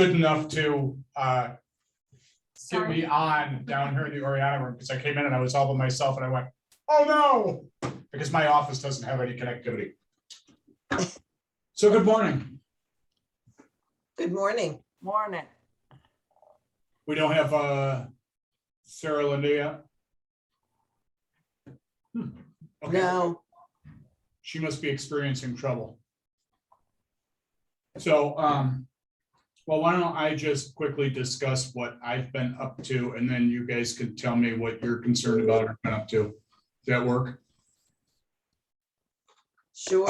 good enough to get me on down here in the Oriana room, because I came in and I was all by myself and I went, oh no, because my office doesn't have any connectivity. So good morning. Good morning. Morning. We don't have Sarah Linda yet? Okay. No, She must be experiencing trouble. So, well, why don't I just quickly discuss what I've been up to, and then you guys can tell me what you're concerned about or been up to. Does that work? sure.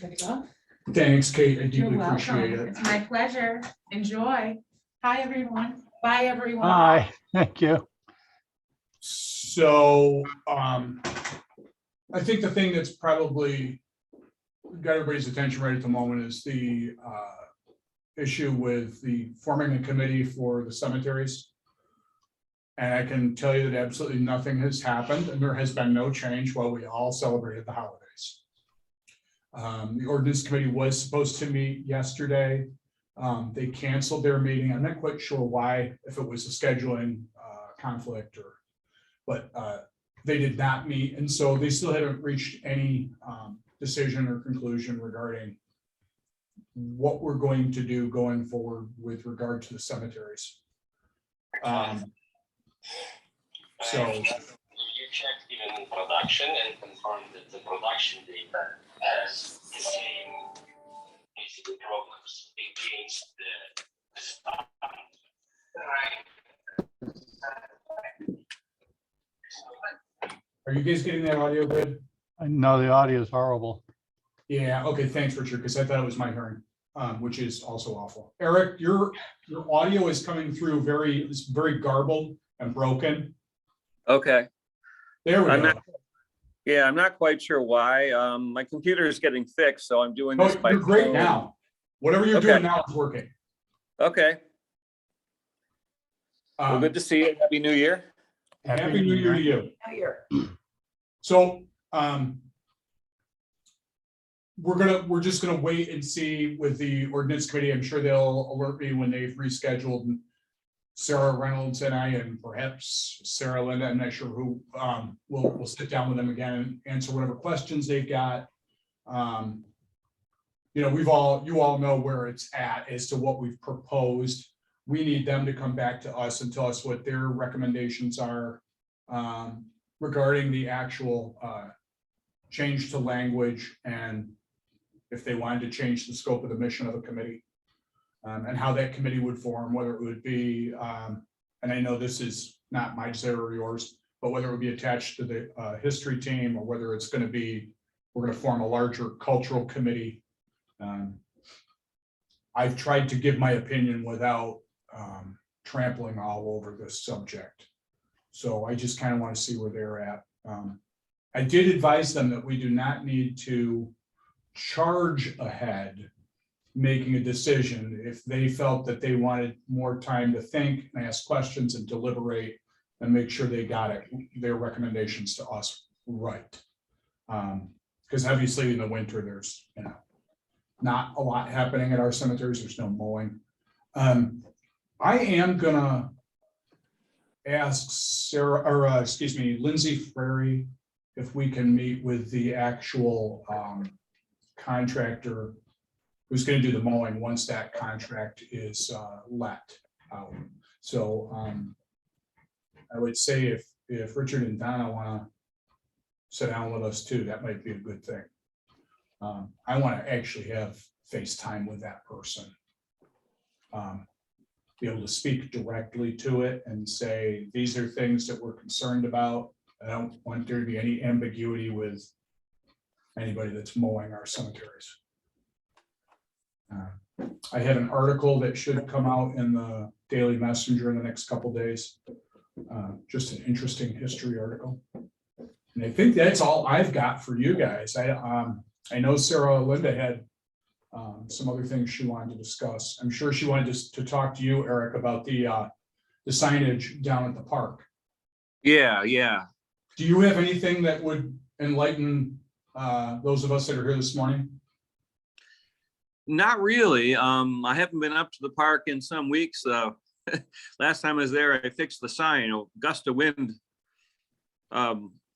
Good to go. Thanks, Kate. I You're deeply welcome. appreciate it. It's my pleasure. Enjoy. Hi, everyone. Bye, everyone. Hi, thank you. So, I think the thing that's probably got everybody's attention right at the moment is the issue with the forming a committee for the cemeteries. And I can tell you that absolutely nothing has happened, and there has been no change while we all celebrated the holidays. The ordinance committee was supposed to meet yesterday. They canceled their meeting. I'm not quite sure why, if it was a scheduling conflict or, but they did not meet. And so they still haven't reached any decision or conclusion regarding what we're going to do going forward with regard to the cemeteries. So you checked even production and confirmed that the production data has the same basically problems against the stock. are you guys getting that audio good? I know the audio is horrible. Yeah, okay, thanks, Richard, because I thought it was my hearing, which is also awful. Eric, your audio is coming through it's very garbled and broken. Okay. There we I'm go. not- Yeah, I'm not quite sure why. My computer is getting fixed, so I'm doing Oh, this by you're great phone. now. Whatever you're Okay. doing now is working. Okay, well, good to see you. Happy New Year. Happy New Year to you. Now you're. So, we're just gonna wait and see with the ordinance committee. I'm sure they'll alert me when they've rescheduled Sarah Reynolds and I, and perhaps Sarah Linda. I'm not sure who, we'll sit down with them again and answer whatever questions they've got. You know, you all know where it's at as to what we've proposed. We need them to come back to us and tell us what their recommendations are regarding the actual change to language, and if they wanted to change the scope of the mission of the committee, and how that committee would form, whether it would be, and I know this is not my desire or yours, but whether it would be attached to the history team, or whether it's going to be, we're going to form a larger cultural committee. I've tried to give my opinion without trampling all over this subject. So I just kind of want to see where they're at. I did advise them that we do not need to charge ahead making a decision. If they felt that they wanted more time to think and ask questions and deliberate and make sure they got their recommendations to us right. Because obviously in the winter, there's, you know, not a lot happening at our cemeteries. There's no mowing. I am gonna ask Sarah, or excuse me, Lindsay Frary, if we can meet with the actual contractor who's going to do the mowing once that contract is let out. So I would say if Richard and Donna want to sit down with us too, that might be a good thing. I want to actually have FaceTime with that person. Be able to speak directly to it and say, these are things that we're concerned about. I don't want there to be any ambiguity with anybody that's mowing our cemeteries. I have an article that should come out in the Daily Messenger in the next couple days. Just an interesting history article. And I think that's all I've got for you guys. I know Sarah Linda had some other things she wanted to discuss. I'm sure she wanted to talk to you, Eric, about the signage down at the park. Yeah, yeah. Do you have anything that would enlighten those of us that are here this morning? Not really. I haven't been up to the park in some weeks. Last time I was there, I fixed the sign. A gust of wind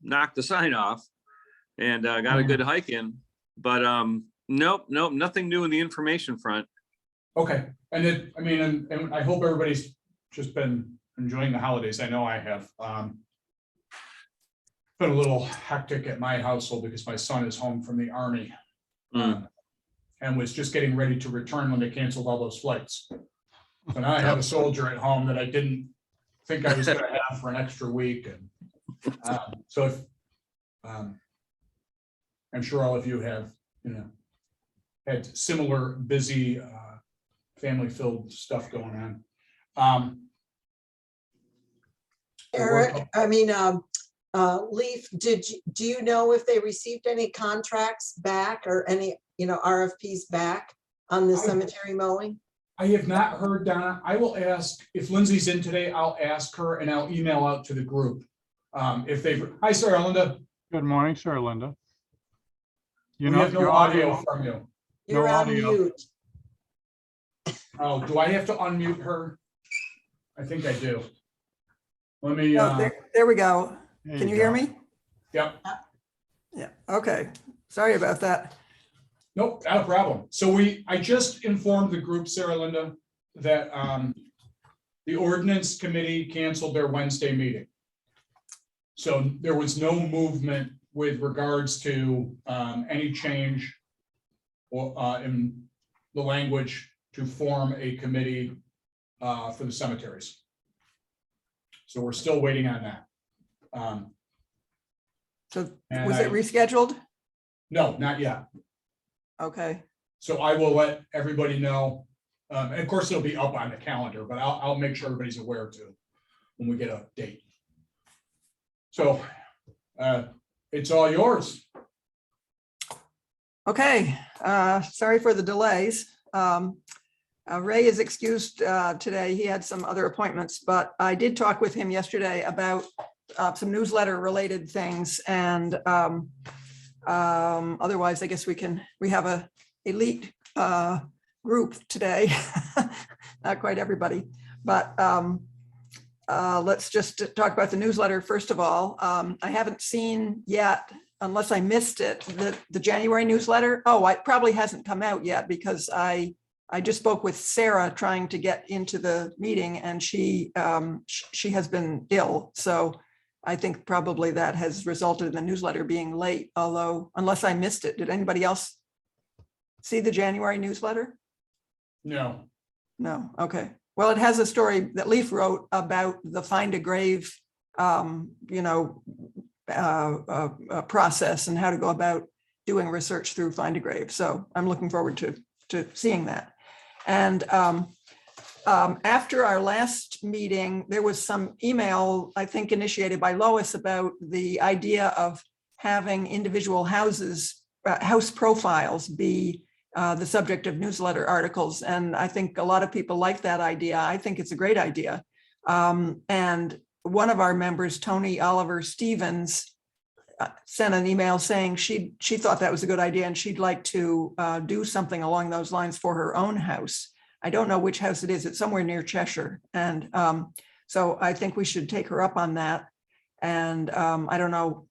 knocked the sign off, and got a good hike in. But nope, nothing new in the information front. Okay, and it, I mean, and I hope everybody's just been enjoying the holidays. I know I have. Been a little hectic at my household because my son is home from the Army. And was just getting ready to return when they canceled all those flights. So now I have a soldier at home that I didn't think I was gonna have for an extra week, and so if I'm sure all of you have, had similar busy family-filled stuff going on. Eric, Leaf, do you know if they received any contracts back or any, RFPs back on the cemetery mowing? I have not heard, Donna. I will ask, if Lindsay's in today, I'll ask her and I'll email out to the group. If they've, hi, Sarah Linda. Good morning, sir, Linda. We have no audio from you. You're No on audio. mute. Oh, do I have to unmute her? I think I do. Let me, Oh, there we go. There Can you go. hear me? yep, Yeah, okay. Sorry about that. nope, not a problem. So I just informed the group, Sarah Linda, that the ordinance committee canceled their Wednesday meeting. So there was no movement with regards to any change or in the language to form a committee for the cemeteries. So we're still waiting on that. So And was it I- rescheduled? No, not yet. Okay, So I will let everybody know. And of course, it'll be up on the calendar, but I'll make sure everybody's aware too when we get a date. So it's all yours. okay. Sorry for the delays. Ray is excused today. He had some other appointments, but I did talk with him yesterday about some newsletter related things, and otherwise, I guess we have a elite group today. Not quite everybody, but let's just talk about the newsletter. First of all, I haven't seen yet, unless I missed it, the January newsletter. Oh, it probably hasn't come out yet because I just spoke with Sarah trying to get into the meeting, and she has been ill. So I think probably that has resulted in the newsletter being late, although unless I missed it. Did anybody else see the January newsletter? No. No, okay. Well, it has a story that Leaf wrote about the Find a Grave, process and how to go about doing research through Find a Grave. So I'm looking forward to seeing that. And after our last meeting, there was some email, I think, initiated by Lois about the idea of having individual houses, house profiles be the subject of newsletter articles. And I think a lot of people like that idea. I think it's a great idea. And one of our members, Tony Oliver Stevens, sent an email saying she thought that was a good idea and she'd like to do something along those lines for her own house. I don't know which house it is. It's somewhere near Cheshire. And so I think we should take her up on that. And I don't know,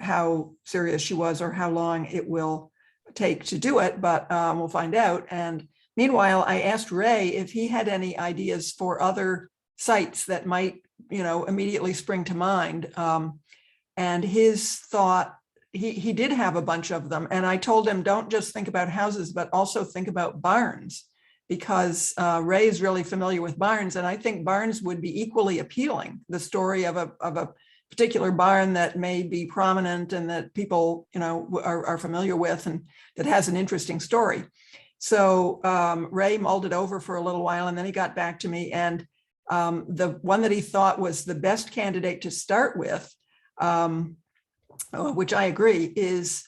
how serious she was or how long it will take to do it, but we'll find out. And meanwhile, I asked Ray if he had any ideas for other sites that might, immediately spring to mind. And his thought, he did have a bunch of them. And I told him, don't just think about houses, but also think about barns, because Ray is really familiar with barns. And I think barns would be equally appealing. The story of a particular barn that may be prominent and that people, are familiar with and that has an interesting story. So Ray mulled it over for a little while and then he got back to me. And the one that he thought was the best candidate to start with, which I agree, is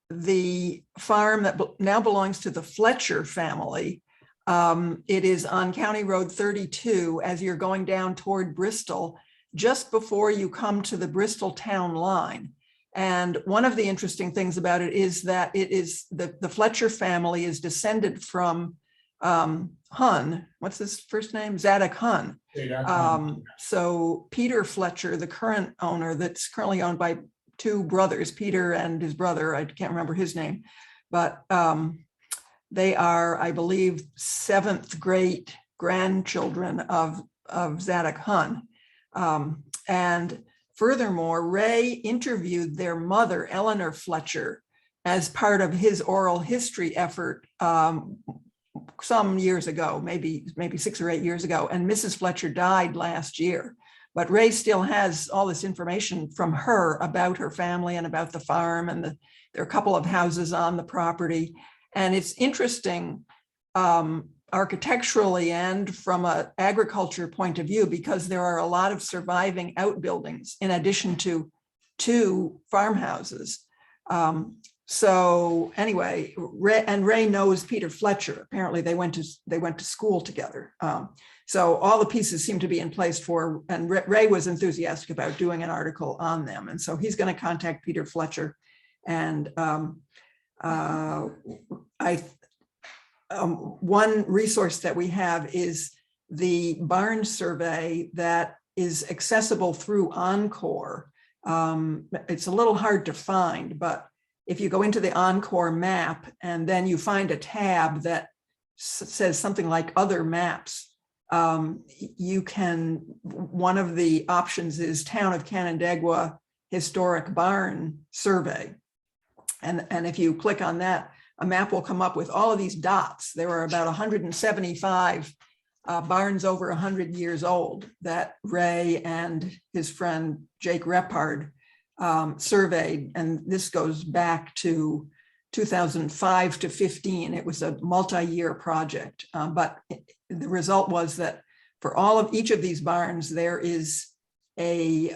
the farm that now belongs to the Fletcher family. It is on County Road 32 as you're going down toward Bristol, just before you come to the Bristol town line. And one of the interesting things about it is that it is the Fletcher family is descended from Hun. What's his first name? Zadok Hun. So Peter Fletcher, the current owner, that's currently owned by two brothers, Peter and his brother, I can't remember his name, but they are, I believe, 7th great grandchildren of Zadok Hun. And furthermore, Ray interviewed their mother, Eleanor Fletcher, as part of his oral history effort some years ago, maybe 6 or 8 years ago, and Mrs. Fletcher died last year. But Ray still has all this information from her about her family and about the farm, and there are a couple of houses on the property. And it's interesting architecturally and from an agriculture point of view, because there are a lot of surviving outbuildings in addition to 2 farmhouses. So anyway, Ray knows Peter Fletcher. Apparently they went to school together. So all the pieces seem to be in place for, and Ray was enthusiastic about doing an article on them. And so he's going to contact Peter Fletcher. And one resource that we have is the barn survey that is accessible through Encore. It's a little hard to find, but if you go into the Encore map and then you find a tab that says something like other maps, you can, one of the options is Town of Canandaigua Historic Barn Survey. And if you click on that, a map will come up with all of these dots. There are about 175 barns over 100 years old that Ray and his friend Jake Repard surveyed. And this goes back to 2005 to 15. It was a multi-year project. But the result was that for each of these barns, there is a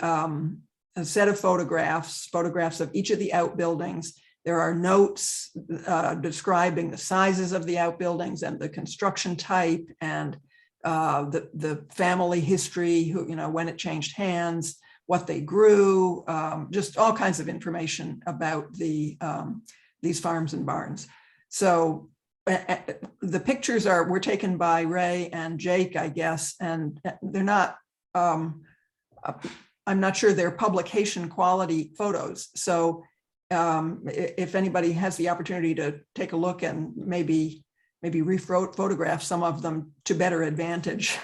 set of photographs of each of the outbuildings. There are notes describing the sizes of the outbuildings and the construction type and the family history, when it changed hands, what they grew, just all kinds of information about these farms and barns. So the pictures were taken by Ray and Jake, I guess, and they're not, I'm not sure they're publication quality photos. So if anybody has the opportunity to take a look and maybe photograph some of them to better advantage,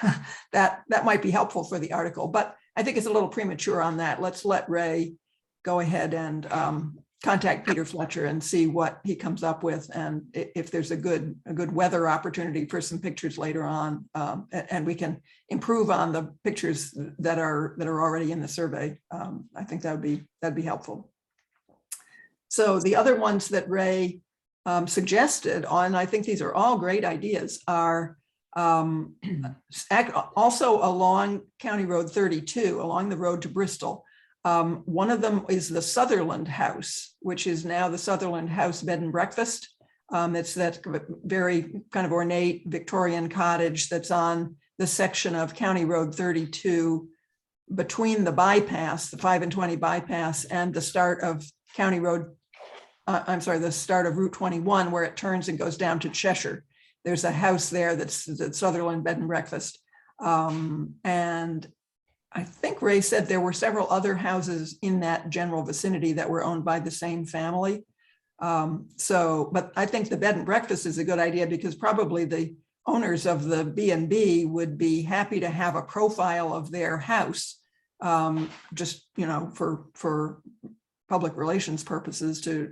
that might be helpful for the article. But I think it's a little premature on that. Let's let Ray go ahead and contact Peter Fletcher and see what he comes up with, and if there's a good weather opportunity for some pictures later on, and we can improve on the pictures that are already in the survey. I think that'd be helpful. So the other ones that Ray suggested, and I think these are all great ideas, are also along County Road 32, along the road to Bristol. One of them is the Sutherland House, which is now the Sutherland House Bed and Breakfast. It's that very kind of ornate Victorian cottage that's on the section of County Road 32 between the bypass, the 5 and 20 bypass, and the start of County Road, the start of Route 21, where it turns and goes down to Cheshire. There's a house there that's Sutherland Bed and Breakfast. And I think Ray said there were several other houses in that general vicinity that were owned by the same family. But I think the bed and breakfast is a good idea, because probably the owners of the B&B would be happy to have a profile of their house, just, for public relations purposes, to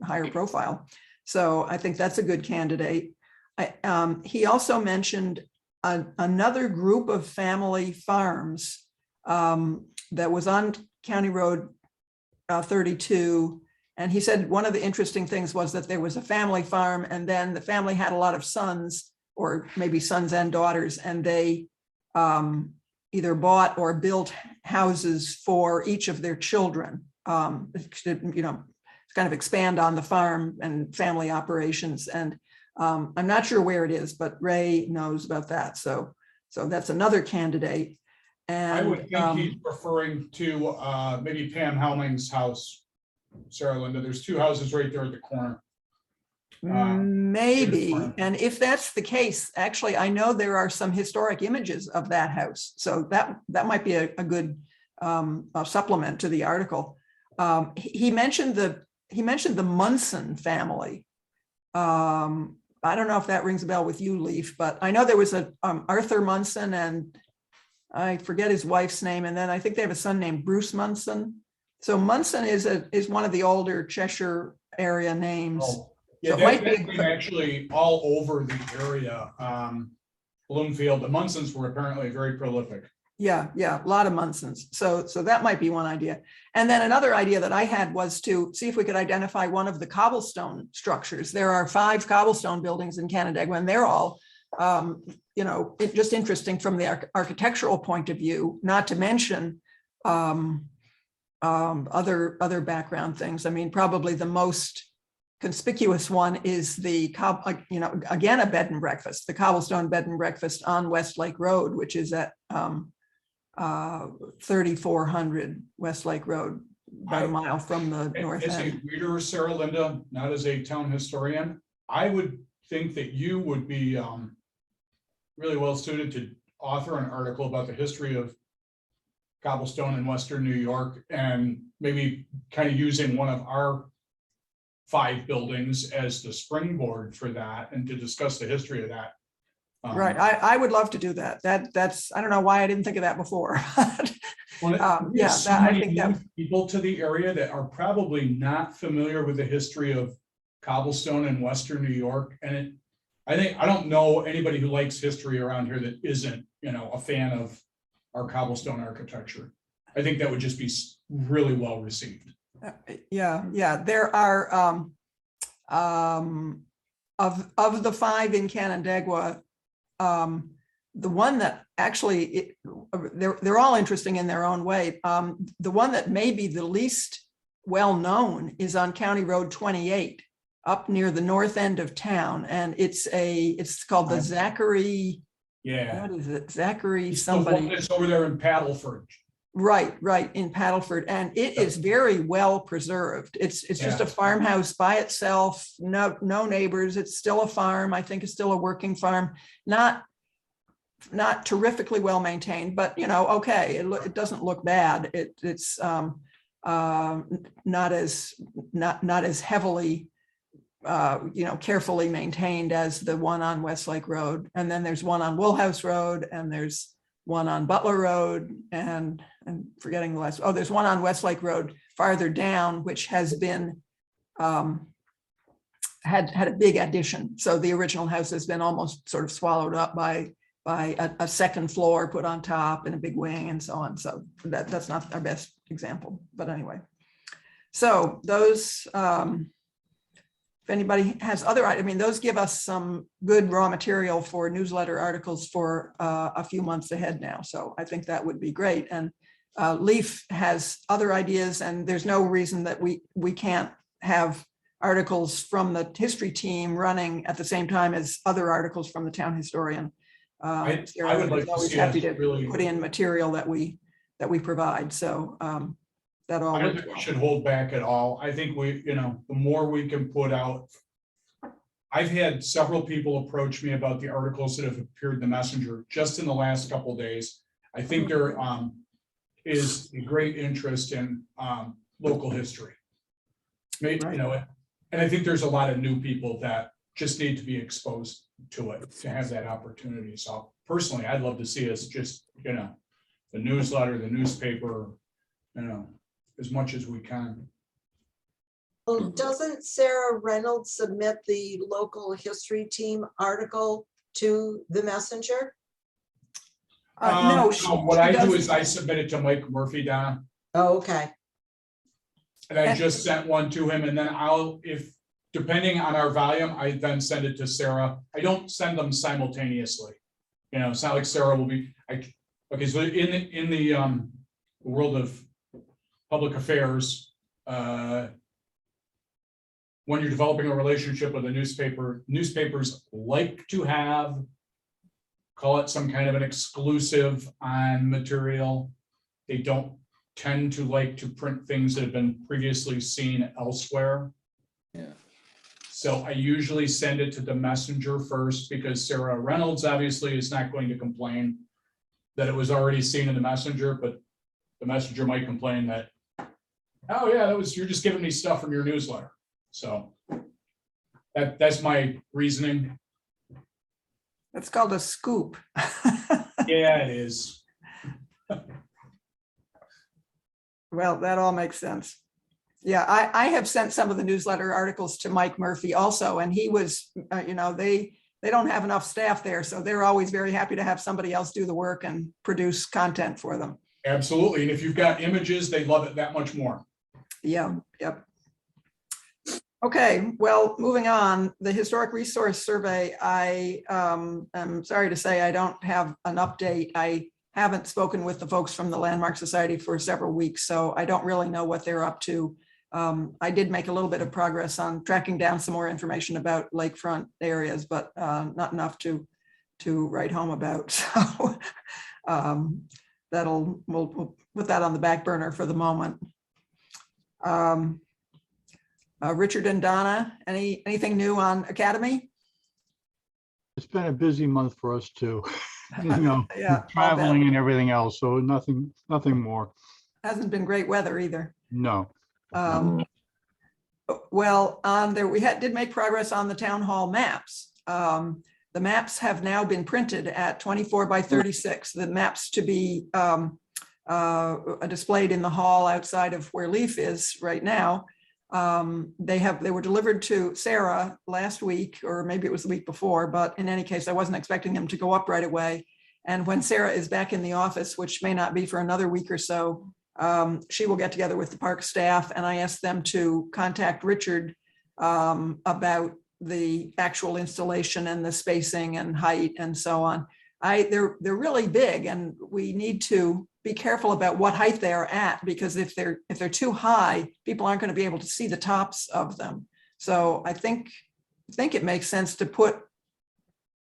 higher profile. So I think that's a good candidate. He also mentioned another group of family farms that was on County Road 32. And he said one of the interesting things was that there was a family farm, and then the family had a lot of sons, or maybe sons and daughters, and they either bought or built houses for each of their children, to kind of expand on the farm and family operations. And I'm not sure where it is, but Ray knows about that. So that's another candidate. And I would think he's referring to maybe Pam Helming's house Sarah Linda. There's two houses right there at the corner. Um, Maybe, farm. and if that's the case, actually, I know there are some historic images of that house, so that might be a good a supplement to the article. He mentioned the Munson family. I don't know if that rings a bell with you, Leaf, but I know there was a Arthur Munson, and I forget his wife's name, and then I think they have a son named Bruce Munson. So Munson is one of the older Cheshire area names. Oh, yeah, So it might that be- came actually all over the area. Bloomfield, the Munsons were apparently very prolific. Yeah, a lot of Munsons. So that might be one idea. And then another idea that I had was to see if we could identify one of the cobblestone structures. There are 5 cobblestone buildings in Canandaigua, and they're all, just interesting from the architectural point of view, not to mention other background things. I mean, probably the most conspicuous one is again, a bed and breakfast, the Cobblestone Bed and Breakfast on Westlake Road, which is at 3400 Westlake Road, about a mile from the north As a end. reader, Sarah Linda, not as a town historian, I would think that you would be really well suited to author an article about the history of cobblestone in Western New York, and maybe kind of using one of our 5 buildings as the springboard for that, and to discuss the history of that. Right, I would love to do that. That's, I don't know why I didn't think of that before. Well, yeah, so I many think that- new people to the area that are probably not familiar with the history of cobblestone in Western New York. And I don't know anybody who likes history around here that isn't, a fan of our cobblestone architecture. I think that would just be really well received. Yeah, there are of the 5 in Canandaigua, the one that actually they're all interesting in their own way. The one that may be the least well known is on County Road 28, up near the north end of town, and it's called the Zachary. Yeah. What is it? Zachary It's the one somebody. that's over there in Paddleford. Right, in Paddleford, and it is very well preserved. It's just Yeah. a farmhouse by itself, no neighbors. It's still a farm. I think it's still a working farm, not terrifically well maintained, but okay. It doesn't look bad. It's not as heavily carefully maintained as the one on Westlake Road, and then there's one on Woolhouse Road, and there's one on Butler Road, and forgetting the last. Oh, there's one on Westlake Road farther down, which has been had a big addition. So the original house has been almost sort of swallowed up by a second floor put on top and a big wing and so on. So that's not our best example, but anyway. So those. If anybody has other, those give us some good raw material for newsletter articles for a few months ahead now. So I think that would be great. And Leaf has other ideas, and there's no reason that we can't have articles from the history team running at the same time as other articles from the town historian. I Sarah would like is to always see happy us to really. put in material that we provide. So that all. I don't think we should hold back at all. I think the more we can put out. I've had several people approach me about the articles that have appeared in the Messenger just in the last couple of days. I think there is a great interest in local history. Maybe, and I think there's a lot of new people that just need to be exposed to it, to have that opportunity. So personally, I'd love to see us just, the newsletter, the newspaper, as much as we can. Well, doesn't Sarah Reynolds submit the local history team article to the Messenger? No, What I do doesn't. is I submit it to Mike Murphy, Donna, Oh, okay. and I just sent one to him, and then depending on our volume, I then send it to Sarah. I don't send them simultaneously. It's not like Sarah will be, okay, so in the world of public affairs, when you're developing a relationship with a newspaper, newspapers like to have, call it some kind of an exclusive on material. They don't tend to like to print things that have been previously seen elsewhere. Yeah. So I usually send it to the messenger first, because Sarah Reynolds obviously is not going to complain that it was already seen in the messenger, but the messenger might complain that, oh yeah, you're just giving me stuff from your newsletter. So that's my reasoning. It's called a scoop. Yeah, it is. Well, that all makes sense. Yeah, I have sent some of the newsletter articles to Mike Murphy also, and he was, they don't have enough staff there, so they're always very happy to have somebody else do the work and produce content for them. Absolutely. And if you've got images, they love it that much more. Yeah, yep. Okay, well, moving on, the Historic Resource Survey, I'm sorry to say I don't have an update. I haven't spoken with the folks from the Landmark Society for several weeks, so I don't really know what they're up to. I did make a little bit of progress on tracking down some more information about lakefront areas, but not enough to write home about. So we'll put that on the back burner for the moment. Richard and Donna, anything new on Academy? It's been a busy month for us too. Yeah, I'll bet. Traveling and everything else. So nothing more. Hasn't been great weather either. No. Well, we did make progress on the town hall maps. The maps have now been printed at 24 by 36. The maps to be displayed in the hall outside of where Leaf is right now. They were delivered to Sarah last week, or maybe it was the week before, but in any case, I wasn't expecting them to go up right away. And when Sarah is back in the office, which may not be for another week or so, she will get together with the park staff, and I asked them to contact Richard about the actual installation and the spacing and height and so on. They're really big, and we need to be careful about what height they are at, because if they're too high, people aren't going to be able to see the tops of them. So I think it makes sense to put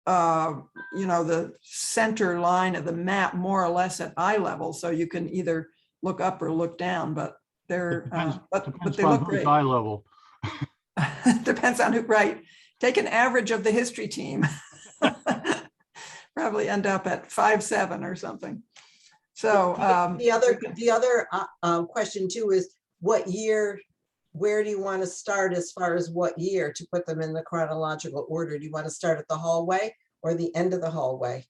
the center line of the map more or less at eye level, so you can either look up or look down, but they're but they look great. Eye level. Depends on who, right? Take an average of the history team. Probably end up at 5'7" or something. So the other question too is, what year, where do you want to start as far as what year to put them in the chronological order? Do you want to start at the hallway or the end of the hallway?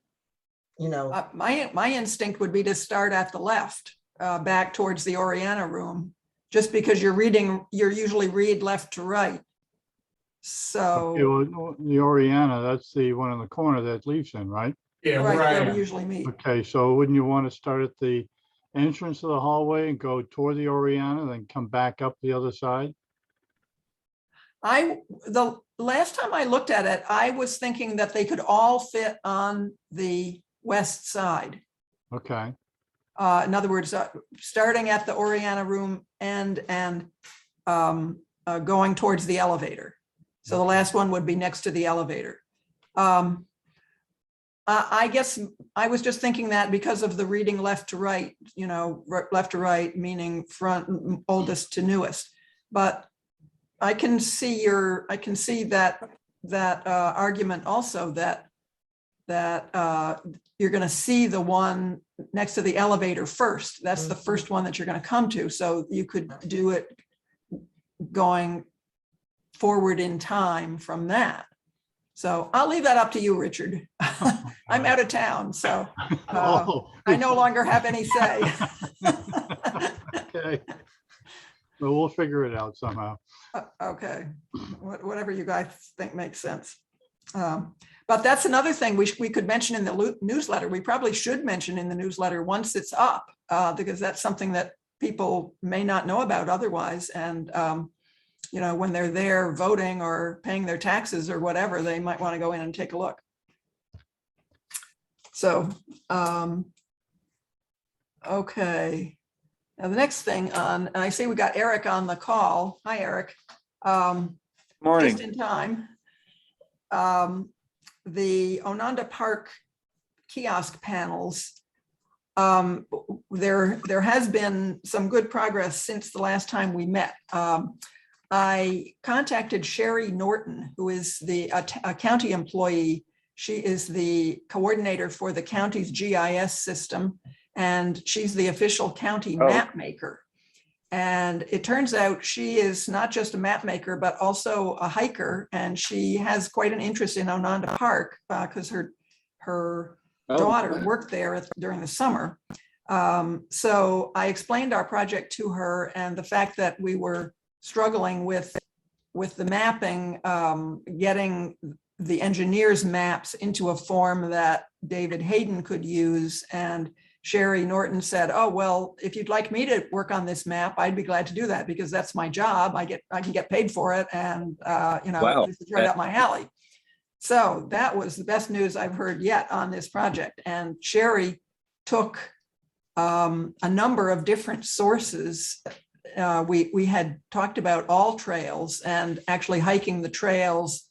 My instinct would be to start at the left, back towards the Oriana room, just because you usually read left to right. So The Oriana, that's the one in the corner that Leaf's in, right? Yeah, right where we right. usually meet. Okay, so wouldn't you want to start at the entrance of the hallway and go toward the Oriana, then come back up the other side? The last time I looked at it, I was thinking that they could all fit on the west side. Okay. In other words, starting at the Oriana room and going towards the elevator. So the last one would be next to the elevator. I guess I was just thinking that because of the reading left to right, left to right, meaning front, oldest to newest. But I can see that argument also, that you're going to see the one next to the elevator first. That's the first one that you're going to come to. So you could do it going forward in time from that. So I'll leave that up to you, Richard. I'm out of town, so I no longer have any say. Okay. Well, we'll figure it out somehow. Okay, whatever you guys think makes sense. But that's another thing we could mention in the newsletter. We probably should mention in the newsletter once it's up, because that's something that people may not know about otherwise. And when they're there voting or paying their taxes or whatever, they might want to go in and take a look. So, okay. Now the next thing and I see we got Eric on the call. Hi, Eric. Morning. Just in time. The Onanda Park kiosk panels, there has been some good progress since the last time we met. I contacted Sherry Norton, who is a county employee. She is the coordinator for the county's GIS system, and she's the official county map maker. And it turns out she is not just a map maker, but also a hiker, and she has quite an interest in Onanda Park because her daughter worked there during the summer. So I explained our project to her and the fact that we were struggling with the mapping, getting the engineer's maps into a form that David Hayden could use. And Sherry Norton said, oh, well, if you'd like me to work on this map, I'd be glad to do that because that's my job. I can get paid for it. And, Wow. This is right up my alley. So that was the best news I've heard yet on this project. And Sherry took a number of different sources. We had talked about all trails and actually hiking the trails,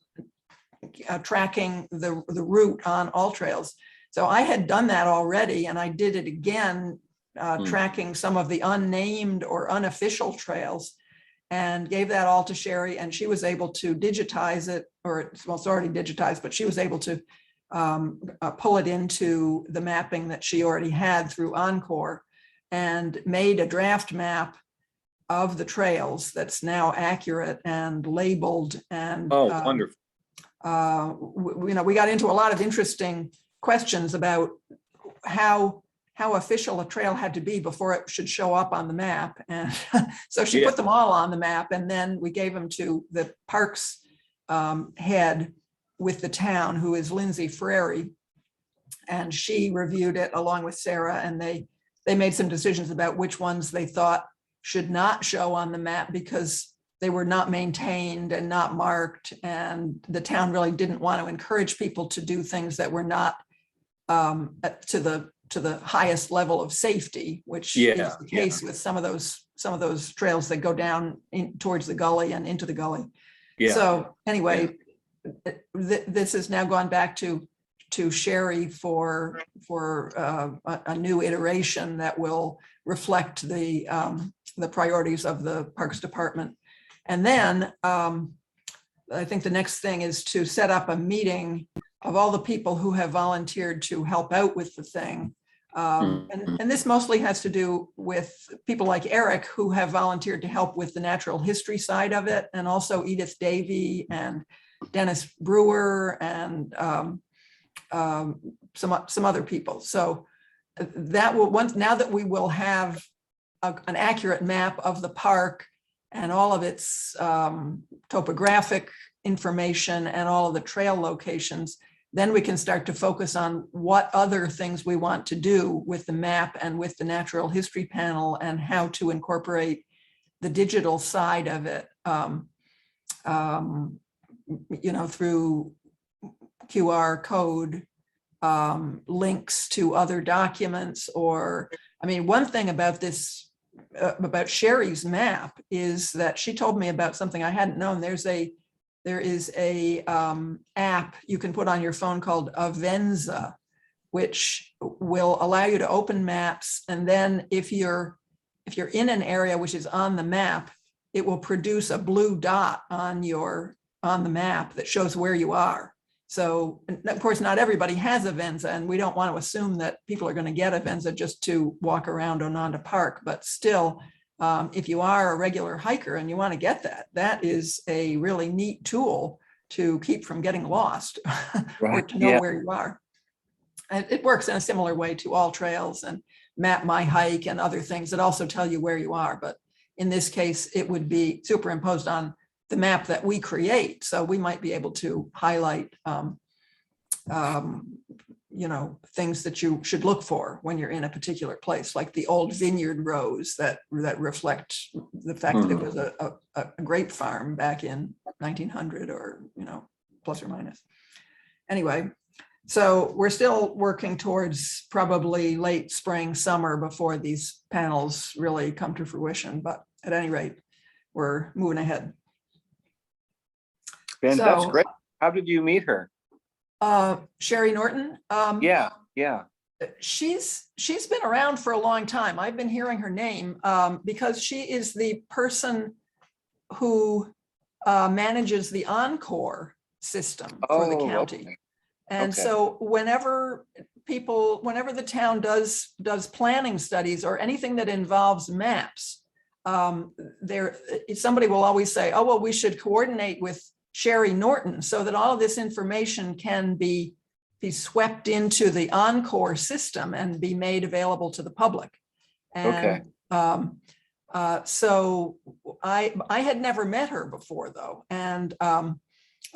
tracking the route on all trails. So I had done that already, and I did it again, tracking some of the unnamed or unofficial trails, and gave that all to Sherry, and she was able to digitize it, or well, it's already digitized, but she was able to pull it into the mapping that she already had through Encore, and made a draft map of the trails that's now accurate and labeled. And wonderful. We got into a lot of interesting questions about how official a trail had to be before it should show up on the map. And so she put them all on the map, and then we gave them to the parks head with the town, who is Lindsay Frary, and she reviewed it along with Sarah, and they made some decisions about which ones they thought should not show on the map because they were not maintained and not marked, and the town really didn't want to encourage people to do things that were not to the highest level of safety, which is the case with some of those trails that go down towards the gully and into the gully. So anyway, this has now gone back to Sherry for a new iteration that will reflect the priorities of the Parks Department. And then I think the next thing is to set up a meeting of all the people who have volunteered to help out with the thing. And this mostly has to do with people like Eric, who have volunteered to help with the natural history side of it, and also Edith Davey and Dennis Brewer and some other people. So that will, now that we will have an accurate map of the park and all of its topographic information and all of the trail locations, then we can start to focus on what other things we want to do with the map and with the natural history panel, and how to incorporate the digital side of it, through QR code, links to other documents. Or, I mean, one thing about this, about Sherry's map, is that she told me about something I hadn't known. There is a app you can put on your phone called Avenza, which will allow you to open maps. And then if you're in an area which is on the map, it will produce a blue dot on the map that shows where you are. So, of course, not everybody has Avenza, and we don't want to assume that people are going to get Avenza just to walk around Onanda Park, but still, if you are a regular hiker and you want to get that is a really neat tool to keep from getting lost or to know where you are. And it works in a similar way to All Trails and Map My Hike and other things that also tell you where you are. But in this case, it would be superimposed on the map that we create. So we might be able to highlight things that you should look for when you're in a particular place, like the old vineyard rows that reflect the fact that it was a grape farm back in 1900, or plus or minus. Anyway, so we're still working towards probably late spring, summer before these panels really come to fruition. But at any rate, we're moving ahead. Ben, that's great. How did you meet her? Sherry Norton. Yeah. she's been around for a long time. I've been hearing her name because she is the person who manages the Encore system for the Oh, county. okay. And Okay. so whenever the town does planning studies or anything that involves maps, somebody will always say, oh, well, we should coordinate with Sherry Norton so that all of this information can be swept into the Encore system and be made available to the public. Okay. And so I had never met her before, though. And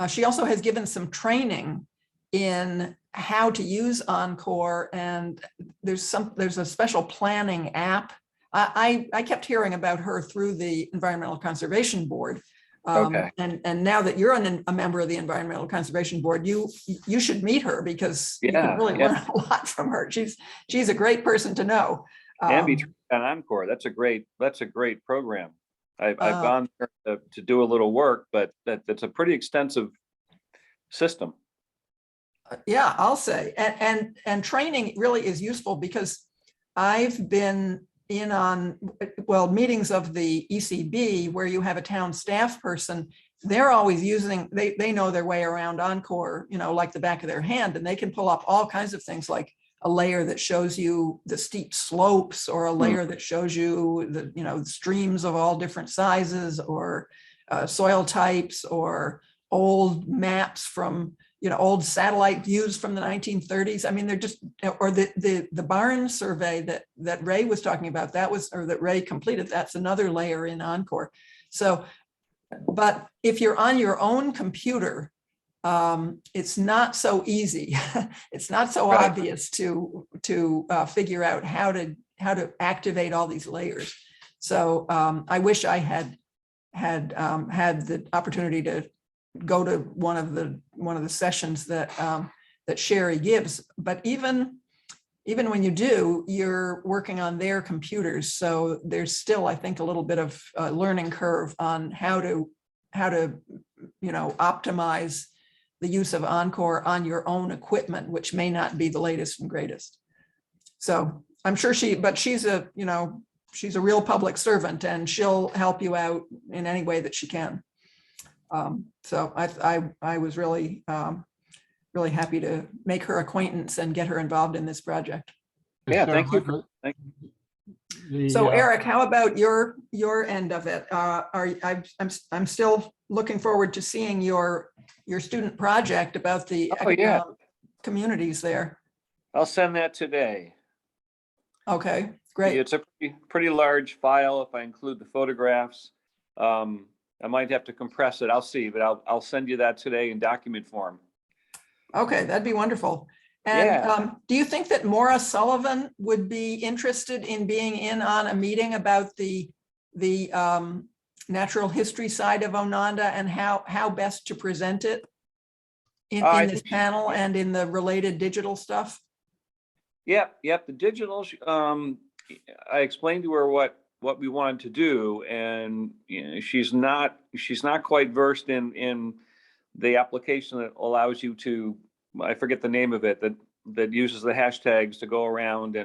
she also has given some training in how to use Encore, and there's a special planning app. I kept hearing about her through the Environmental Conservation Board. Okay. And now that you're a member of the Environmental Conservation Board, you should meet her because you Yeah, can really yeah. learn a lot from her. She's a great person to know. And be trained on Encore. That's a great program. I've gone there to do a little work, but that's a pretty extensive system. Yeah, I'll say, and training really is useful because I've been in on, well, meetings of the ECB where you have a town staff person. They're always using, they know their way around Encore, like the back of their hand, and they can pull up all kinds of things like a layer that shows you the steep slopes, or a layer that shows you the streams of all different sizes, or soil types, or old maps from old satellite views from the 1930s. I mean, they're just, or the barn survey that Ray was talking about, that Ray completed, that's another layer in Encore. So, but if you're on your own computer, it's not so easy. It's not so Right. obvious to figure out how to activate all these layers. So I wish I had the opportunity to go to one of the sessions that Sherry gives. But even when you do, you're working on their computers. So there's still, I think, a little bit of a learning curve on how to optimize the use of Encore on your own equipment, which may not be the latest and greatest. So I'm sure she's a real public servant, and she'll help you out in any way that she can. So I was really happy to make her acquaintance and get her involved in this project. Yeah, Sarah, thank you. So Eric, how about your end of it? I'm still looking forward to seeing your student project about the communities there. I'll send that today. Okay, great. It's a pretty large file if I include the photographs. I might have to compress it. I'll see, but I'll send you that today in document form. Okay, that'd be wonderful. And Yeah. Do you think that Maura Sullivan would be interested in being in on a meeting about the natural history side of Onanda and how best to present it in this panel and in the related digital stuff? Yep. The digital, I explained to her what we wanted to do, and she's not quite versed in the application that allows you to, I forget the name of it, that uses the hashtags to go around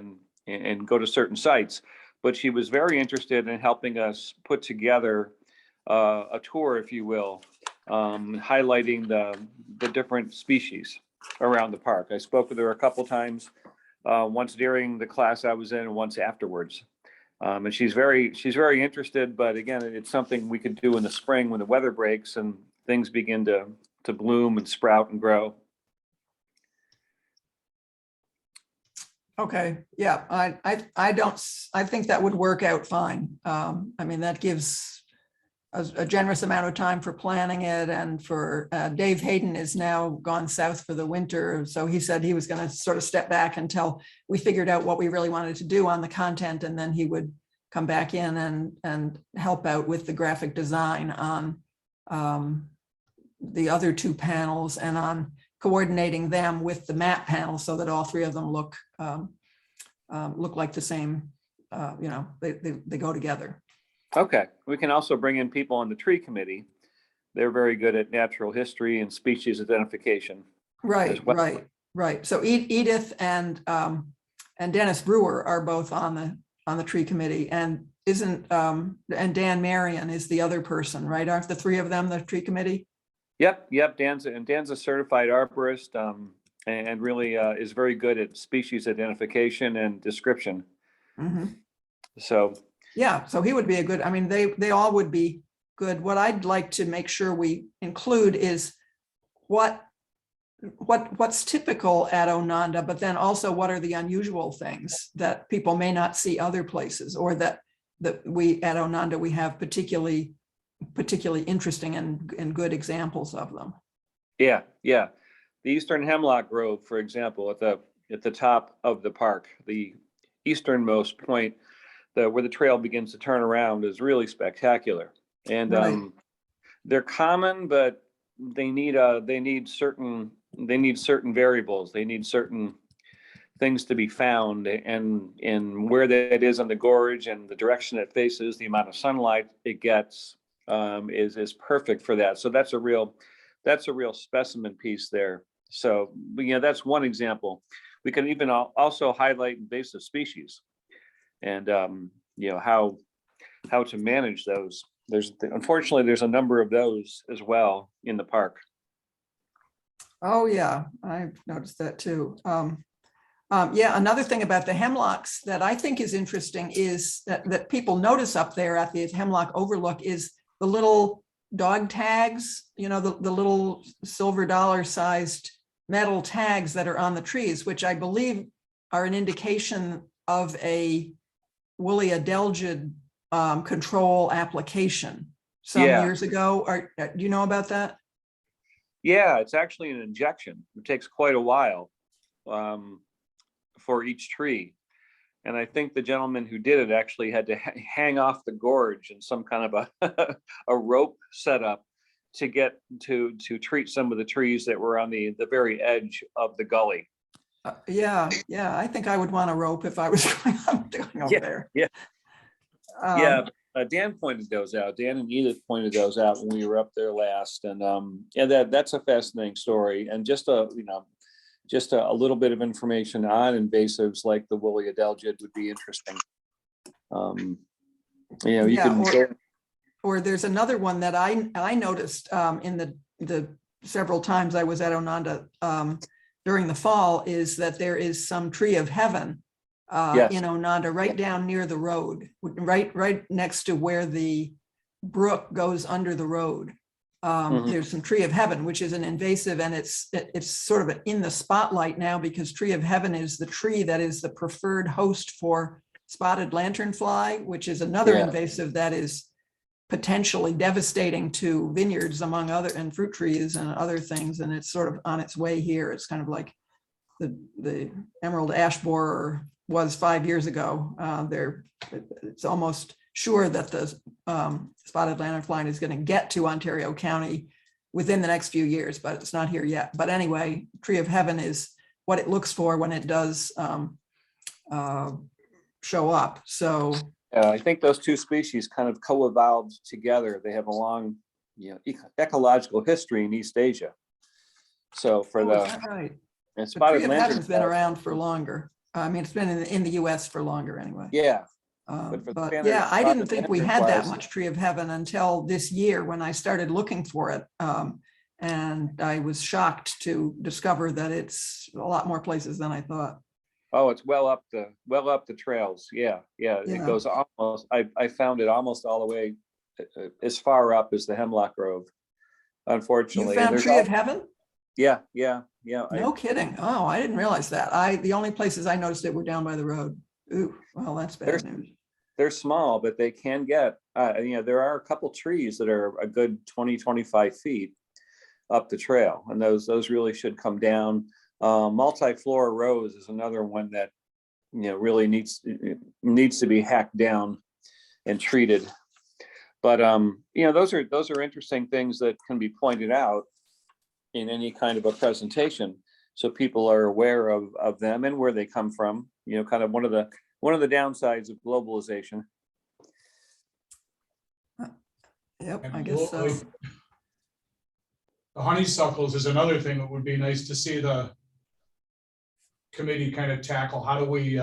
and go to certain sites. But she was very interested in helping us put together a tour, if you will, highlighting the different species around the park. I spoke with her a couple times, once during the class I was in and once afterwards. And she's very interested, but again, it's something we could do in the spring when the weather breaks and things begin to bloom and sprout and grow. Okay, yeah, I think that would work out fine. I mean, that gives a generous amount of time for planning it, and for Dave Hayden is now gone south for the winter. So he said he was going to sort of step back until we figured out what we really wanted to do on the content, and then he would come back in and help out with the graphic design on the other two panels and on coordinating them with the map panel so that all three of them look like the same, they go together. Okay, we can also bring in people on the tree committee. They're very good at natural history and species identification. Right, as well. right. So Edith and and Dennis Brewer are both on the tree committee, and and Dan Marion is the other person, right? Aren't the three of them the tree committee? Yep. Dan's a certified arborist, and really is very good at species identification and description. Mhm. So Yeah, so he would be a good, I mean, they all would be good. What I'd like to make sure we include is what's typical at Onanda, but then also what are the unusual things that people may not see other places, or that we at Onanda, we have particularly interesting and good examples of them. yeah. The Eastern Hemlock Grove, for example, at the top of the park, the easternmost point, where the trail begins to turn around, is really spectacular. And Right. they're common, but they need certain variables. They need certain things to be found, and where that is on the gorge and the direction it faces, the amount of sunlight it gets, is perfect for that. So that's a real specimen piece there. So, that's one example. We can even also highlight invasive species, and how to manage those. Unfortunately, there's a number of those as well in the park. Oh, yeah, I've noticed that too. Yeah, another thing about the hemlocks that I think is interesting is that people notice up there at the Hemlock Overlook is the little dog tags, the little silver dollar sized metal tags that are on the trees, which I believe are an indication of a woolly adelgid control application some years ago. Do you know about that? Yeah, it's actually an injection. It takes quite a while for each tree. And I think the gentleman who did it actually had to hang off the gorge in some kind of a rope setup to get to treat some of the trees that were on the very edge of the gully. Yeah, I think I would want a rope if I was going over there. Yeah. Dan pointed those out. Dan and Edith pointed those out when we were up there last, and that's a fascinating story. And just a little bit of information on invasives like the woolly adelgid would be interesting. You can. Or there's another one that I noticed in the several times I was at Onanda during the fall, is that there is some tree of heaven in Onanda, right down near the road, right next to where the brook goes under the road. There's some tree of heaven, which is an invasive, and it's sort of in the spotlight now because tree of heaven is the tree that is the preferred host for spotted lanternfly, which is another invasive that is potentially devastating to vineyards and fruit trees and other things. And it's sort of on its way here. It's kind of like the emerald ash borer was 5 years ago. It's almost sure that the spotted lanternfly is going to get to Ontario County within the next few years, but it's not here yet. But anyway, tree of heaven is what it looks for when it does show up. So I think those two species kind of co-evolved together. They have a long, ecological history in East Asia. So for right. And the tree of heaven's been around for longer. I mean, it's been in the US for longer anyway. Yeah. But yeah, I didn't think we had that much tree of heaven until this year when I started looking for it. And I was shocked to discover that it's a lot more places than I thought. Oh, it's well up the trails. Yeah. It goes almost, I found it almost all the way as far up as the Hemlock Grove, unfortunately. You found tree of heaven? Yeah. No kidding. Oh, I didn't realize that. The only places I noticed it were down by the road. Ooh, well, that's bad news. They're small, but they can get, there are a couple trees that are a good 20-25 feet up the trail, and those really should come down. Multiflora rose is another one that really needs to be hacked down and treated. But those are interesting things that can be pointed out in any kind of a presentation, so people are aware of them and where they come from. Kind of one of the downsides of globalization. Yep, And I guess so. The honeysuckles is another thing that would be nice to see committee kind of tackle, how do we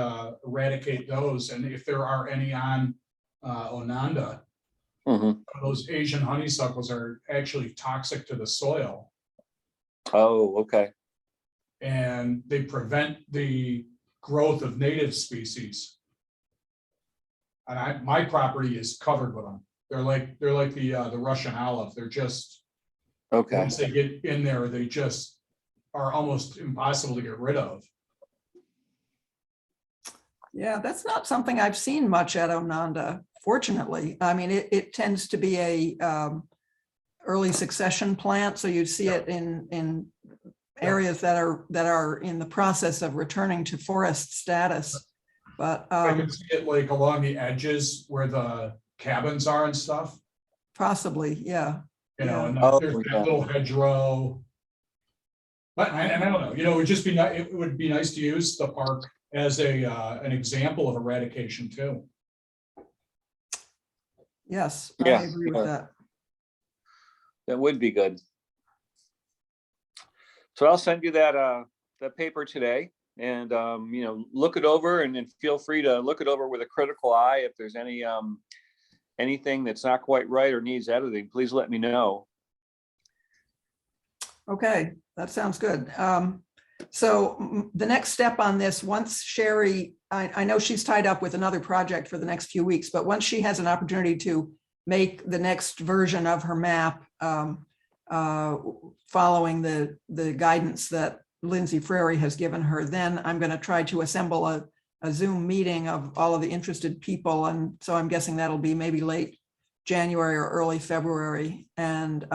eradicate those? And if there are any on Onanda, Mhm. those Asian honeysuckles are actually toxic to the soil, Oh, okay. and they prevent the growth of native species. And my property is covered with them. They're like the Russian olive. They're just, Okay. once they get in there, they just are almost impossible to get rid of. Yeah, that's not something I've seen much at Onanda, fortunately. I mean, it tends to be a early succession plant, so you see it in areas that are in the process of returning to forest status. But I can see it like along the edges where the cabins are and stuff, possibly, yeah. you know, and Oh, there's that yeah. little hedgerow. But I don't know, you know, it would just be nice, it would be nice to use the park as an example of eradication too. Yes, Yeah, I agree with yeah. that. That would be good. So I'll send you that paper today, and you know, look it over, and then feel free to look it over with a critical eye. If there's any anything that's not quite right or needs editing, please let me know. Okay, that sounds good. So the next step on this, once Sherry, I know she's tied up with another project for the next few weeks, but once she has an opportunity to make the next version of her map, following the guidance that Lindsay Frary has given her, then I'm going to try to assemble a Zoom meeting of all of the interested people. And so I'm guessing that'll be maybe late January or early February. And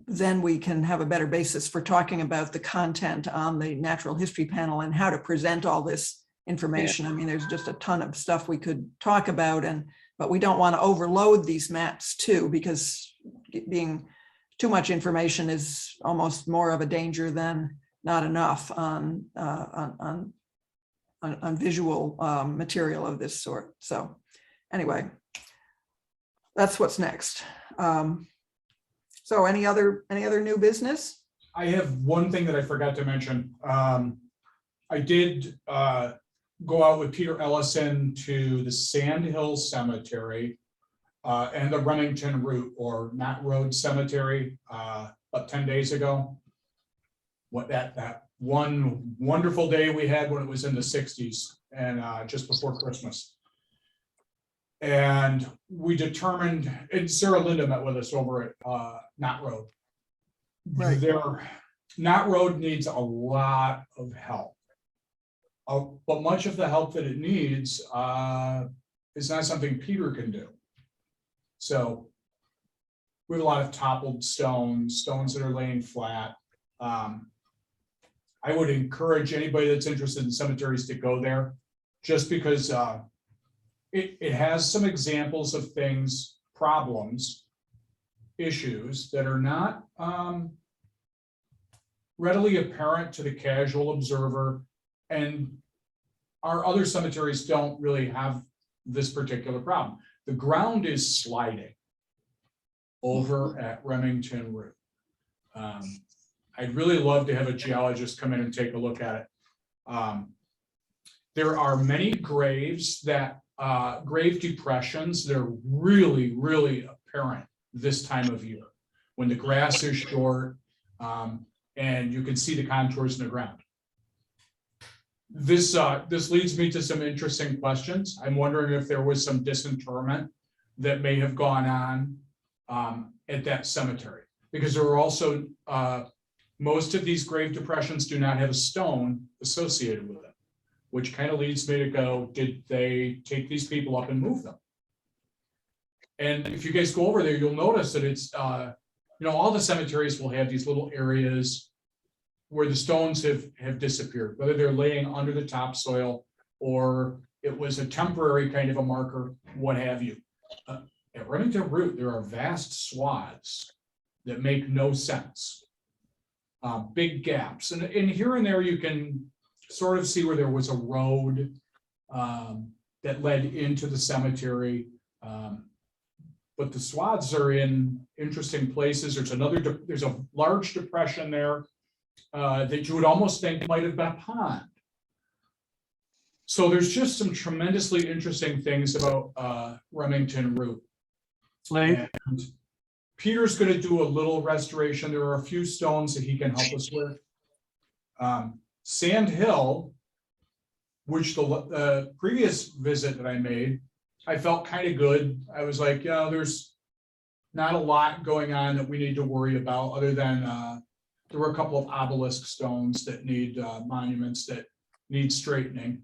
then we can have a better basis for talking about the content on the natural history panel and how to present all this information. I mean, there's just a ton of stuff we could talk about, but we don't want to overload these maps too, because being too much information is almost more of a danger than not enough on visual material of this sort. So anyway, that's what's next. So any other new business? I have one thing that I forgot to mention. I did go out with Peter Ellison to the Sand Hill Cemetery and the Remington Route, or Knott Road Cemetery, about 10 days ago. What that one wonderful day we had when it was in the 60s and just before Christmas. And we determined, and Sarah Linda met with us over at Knott Road. Right. Knott Road needs a lot of help. But much of the help that it needs is not something Peter can do. So we have a lot of toppled stones that are laying flat. I would encourage anybody that's interested in cemeteries to go there, just because it has some examples of things, problems, issues that are not readily apparent to the casual observer, and our other cemeteries don't really have this particular problem. The ground is sliding over at Remington Route. I'd really love to have a geologist come in and take a look at it. There are many graves that grave depressions that are really, really apparent this time of year when the grass is short and you can see the contours in the ground. This leads me to some interesting questions. I'm wondering if there was some disinterment that may have gone on at that cemetery, because there are also most of these grave depressions do not have a stone associated with it, which kind of leads me to go, did they take these people up and move them? And if you guys go over there, you'll notice that it's, all the cemeteries will have these little areas where the stones have disappeared, whether they're laying under the topsoil or it was a temporary kind of a marker, what have you. At Remington Route, there are vast swaths that make no sense. Big gaps, and here and there you can sort of see where there was a road that led into the cemetery. But the swaths are in interesting places. There's a large depression there that you would almost think might have been a pond. So there's just some tremendously interesting things about Remington Route. Leif, And Peter's gonna do a little restoration. There are a few stones that he can help us with. Sand Hill, which the previous visit that I made, I felt kind of good. I was like, yeah, there's not a lot going on that we need to worry about, other than there were a couple of obelisk stones that need monuments that need straightening.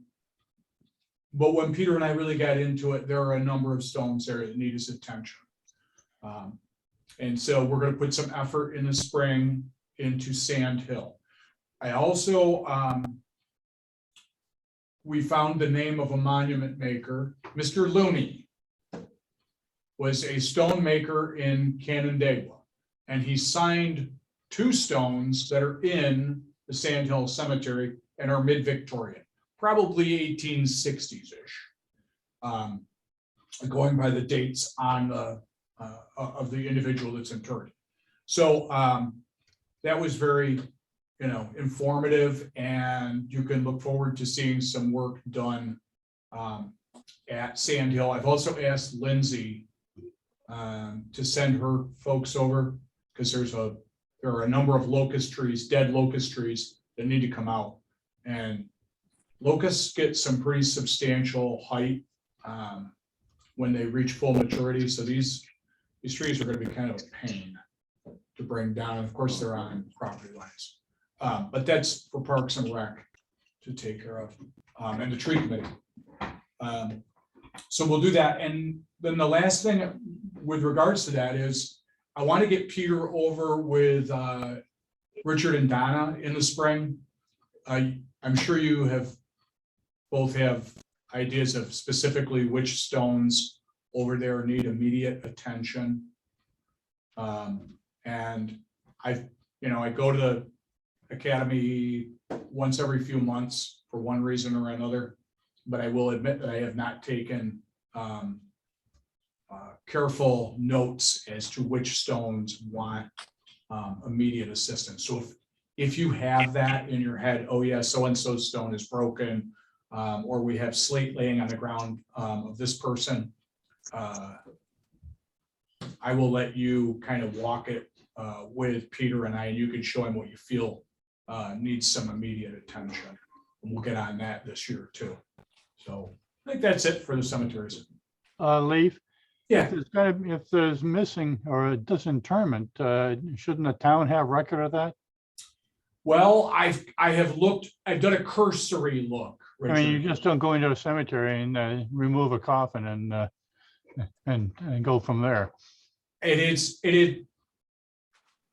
But when Peter and I really got into it, there are a number of stones there that need his attention. And so we're going to put some effort in the spring into Sand Hill. I also, we found the name of a monument maker. Mr. Looney was a stone maker in Canandaigua, and he signed 2 stones that are in the Sand Hill Cemetery and are mid-Victorian, probably 1860s-ish, going by the dates on the of the individual that's interred. So that was very, informative, and you can look forward to seeing some work done at Sand Hill. I've also asked Lindsay to send her folks over, because there are a number of locust trees, dead locust trees, that need to come out. And locusts get some pretty substantial height when they reach full maturity. So these trees are going to be kind of a pain to bring down. Of course, they're on property lines. But that's for Parks and Rec to take care of, and the tree committee. So we'll do that. And then the last thing with regards to that is I want to get Peter over with Richard and Donna in the spring. I'm sure you both have ideas of specifically which stones over there need immediate attention. And I go to the academy once every few months for one reason or another, but I will admit that I have not taken careful notes as to which stones want immediate assistance. So if you have that in your head, oh yeah, so-and-so stone is broken, or we have slate laying on the ground of this person, I will let you kind of walk it with Peter and I, and you can show him what you feel needs some immediate attention. And we'll get on that this year too. So I think that's it for the cemeteries. Leif, Yeah, if there's missing or a disinterment, shouldn't the town have record of that? well, I've done a cursory look. I mean, you Richard. just don't go into a cemetery and remove a coffin and go from there.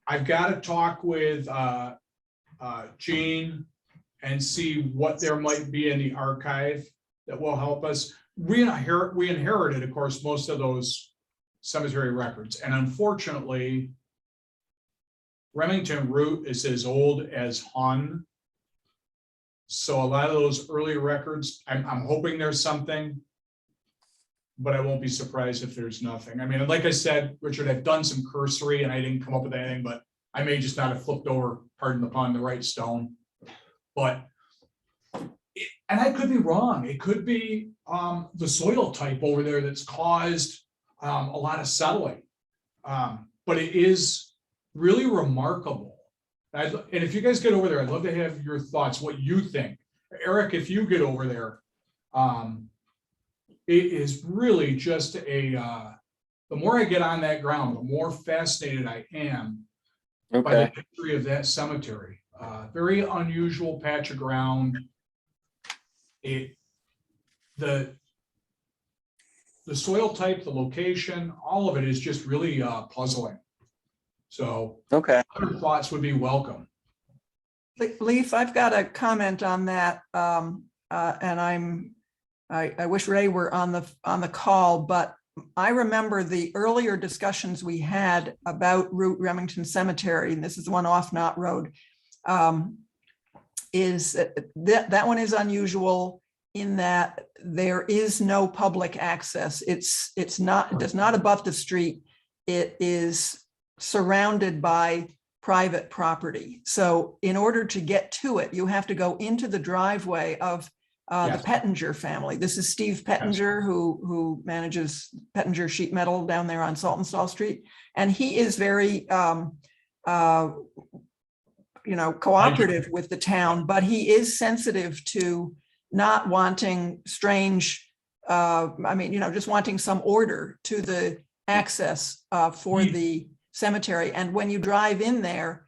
I've got to talk with Gene and see what there might be in the archive that will help us. We inherited, of course, most of those cemetery records, and unfortunately, Remington Route is as old as Hun. So a lot of those early records, I'm hoping there's something, but I won't be surprised if there's nothing. I mean, like I said, Richard, I've done some cursory and I didn't come up with anything, but I may just not have flipped over, pardon the pun, the right stone. But, and I could be wrong. It could be the soil type over there that's caused a lot of settling. But it is really remarkable. And if you guys get over there, I'd love to have your thoughts, what you think. Eric, if you get over there, it is really just the more I get on that ground, the more fascinated I am by the history of that cemetery. Very unusual patch of ground. The soil type, the location, all of it is just really puzzling. So Okay. other thoughts would be welcome. Leif, I've got a comment on that, and I wish Ray were on the call, but I remember the earlier discussions we had about Route Remington Cemetery, and this is one off Knott Road, is that one is unusual in that there is no public access. It does not abut the street. It is surrounded by private property. So in order to get to it, you have to go into the driveway of the Yes. Pettinger family. This is Steve Pettinger, who manages Pettinger Sheet Metal down there on Saltonstall Street. And he is very, cooperative with the town, but he is sensitive to not wanting strange, just wanting some order to the access for the cemetery. And when you drive in there,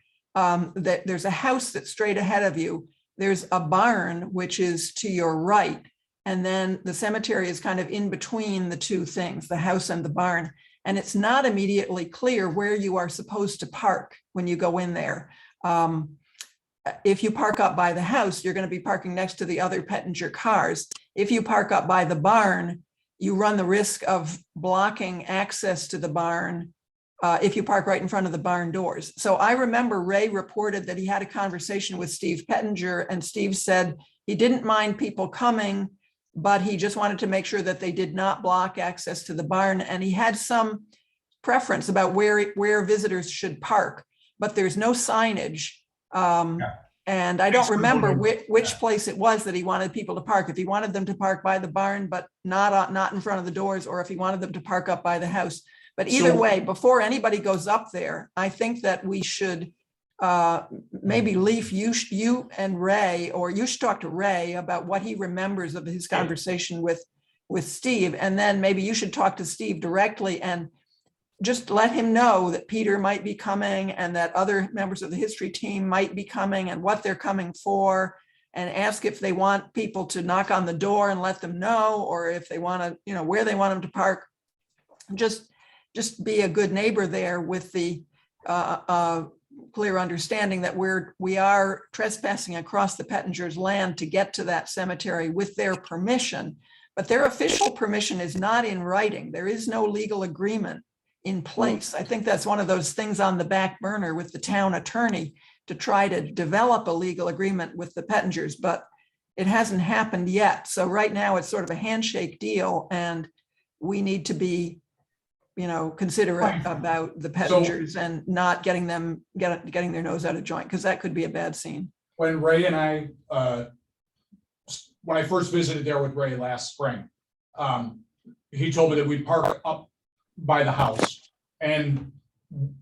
there's a house that's straight ahead of you. There's a barn, which is to your right. And then the cemetery is kind of in between the two things, the house and the barn. And it's not immediately clear where you are supposed to park when you go in there. If you park up by the house, you're going to be parking next to the other Pettinger cars. If you park up by the barn, you run the risk of blocking access to the barn if you park right in front of the barn doors. So I remember Ray reported that he had a conversation with Steve Pettinger, and Steve said he didn't mind people coming, but he just wanted to make sure that they did not block access to the barn. And he had some preference about where visitors should park, but there's no signage. And I don't remember which place it was that he wanted people to park. If he wanted them to park by the barn, but not in front of the doors, or if he wanted them to park up by the house. But either way, before anybody goes up there, I think that we should maybe Leaf, you and Ray, or you should talk to Ray about what he remembers of his conversation with Steve. And then maybe you should talk to Steve directly and just let him know that Peter might be coming and that other members of the history team might be coming and what they're coming for, and ask if they want people to knock on the door and let them know, or if they want to, where they want them to park. Just be a good neighbor there with the clear understanding that we are trespassing across the Pettingers' land to get to that cemetery with their permission, but their official permission is not in writing. There is no legal agreement in place. I think that's one of those things on the back burner with the town attorney to try to develop a legal agreement with the Pettingers, but it hasn't happened yet. So right now it's sort of a handshake deal, and we need to be, considerate about the Pettingers and not getting their nose out of joint, because that could be a bad scene. When Ray and I, when I first visited there with Ray last spring, he told me that we'd park up by the house. And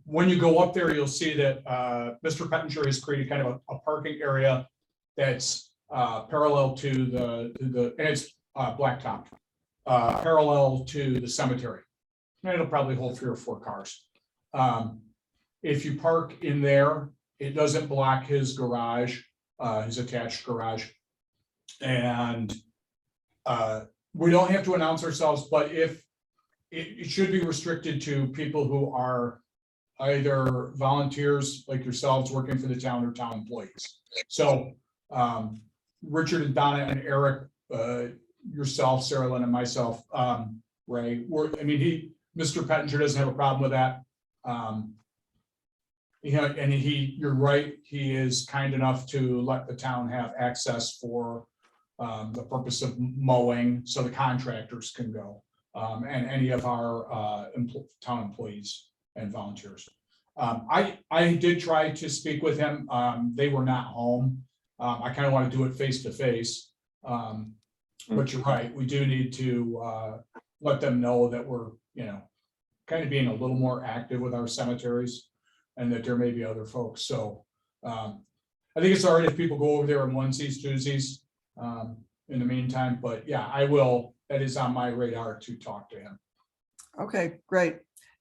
when you go up there, you'll see that Mr. Pettinger has created kind of a parking area that's parallel to and it's blacktop, parallel to the cemetery. And it'll probably hold 3 or 4 cars. If you park in there, it doesn't block his garage, his attached garage. And we don't have to announce ourselves, but if it should be restricted to people who are either volunteers like yourselves working for the town or town employees. So Richard and Donna and Eric, yourself, Sarah Lynn, and myself, Ray, Mr. Pettinger doesn't have a problem with that. You're right, he is kind enough to let the town have access for the purpose of mowing, so the contractors can go, and any of our town employees and volunteers. I did try to speak with him. They were not home. I kind of want to do it face to face. But you're right, we do need to let them know that we're, kind of being a little more active with our cemeteries, and that there may be other folks. So I think it's all right if people go over there on onesies, twosies in the meantime, but yeah, I will. That is on my radar to talk to him. Okay, great.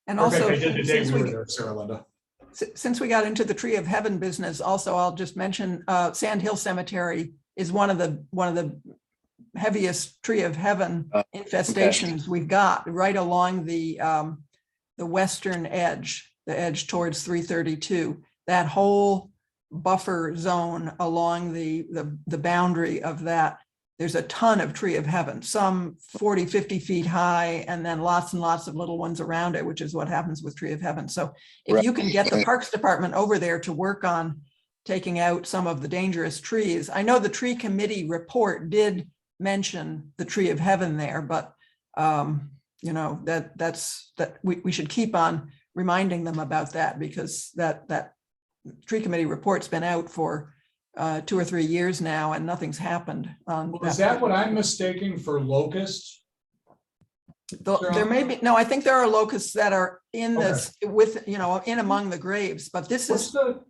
And also, I did the day we were there, Sarah Linda. Since we got into the Tree of Heaven business, also I'll just mention Sand Hill Cemetery is one of the heaviest Tree of Heaven infestations we've got right along the western edge, the edge towards 332. That whole buffer zone along the boundary of that, there's a ton of Tree of Heaven, some 40, 50 feet high, and then lots and lots of little ones around it, which is what happens with Tree of Heaven. So if you can get the Parks Department over there to work on taking out some of the dangerous trees. I know the tree committee report did mention the Tree of Heaven there, but we should keep on reminding them about that, because that tree committee report's been out for 2 or 3 years now, and nothing's happened on Well, is that what I'm mistaking for locusts? There may be, no, I think there are locusts that are in this with, in among the graves, but this What's is, the,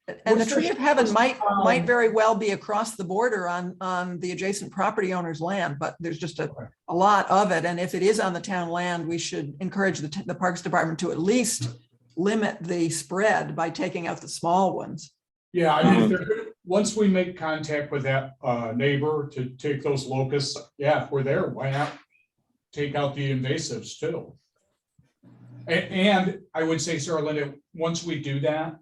and the what's the tree of heaven might um, very well be across the border on the adjacent property owner's land, but there's just Okay. a lot of it. And if it is on the town land, we should encourage the Parks Department to at least limit the spread by taking out the small ones. yeah, I mean, if they're good, once we make contact with that neighbor to take those locusts, yeah, if we're there, why not take out the invasives too? And I would say, Sarah Linda, once we do that,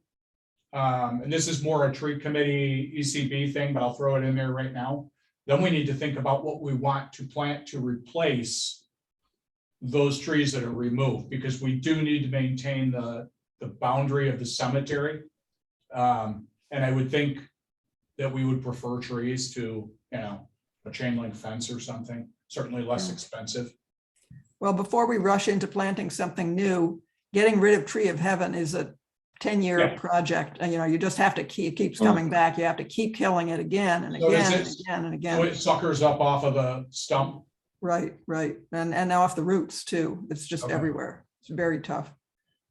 and this is more a tree committee ECB thing, but I'll throw it in there right now. Then we need to think about what we want to plant to replace those trees that are removed, because we do need to maintain the boundary of the cemetery. And I would think that we would prefer trees to, a chain link fence or something, certainly less expensive. Well, before we rush into planting something new, getting rid of tree of heaven is a 10-year Yeah. project. And, you just have to it keeps coming back. You have to keep killing it again and So is again and it- again and So again. it suckers up off of the stump. Right. And off the roots too. It's just Okay. everywhere. It's very tough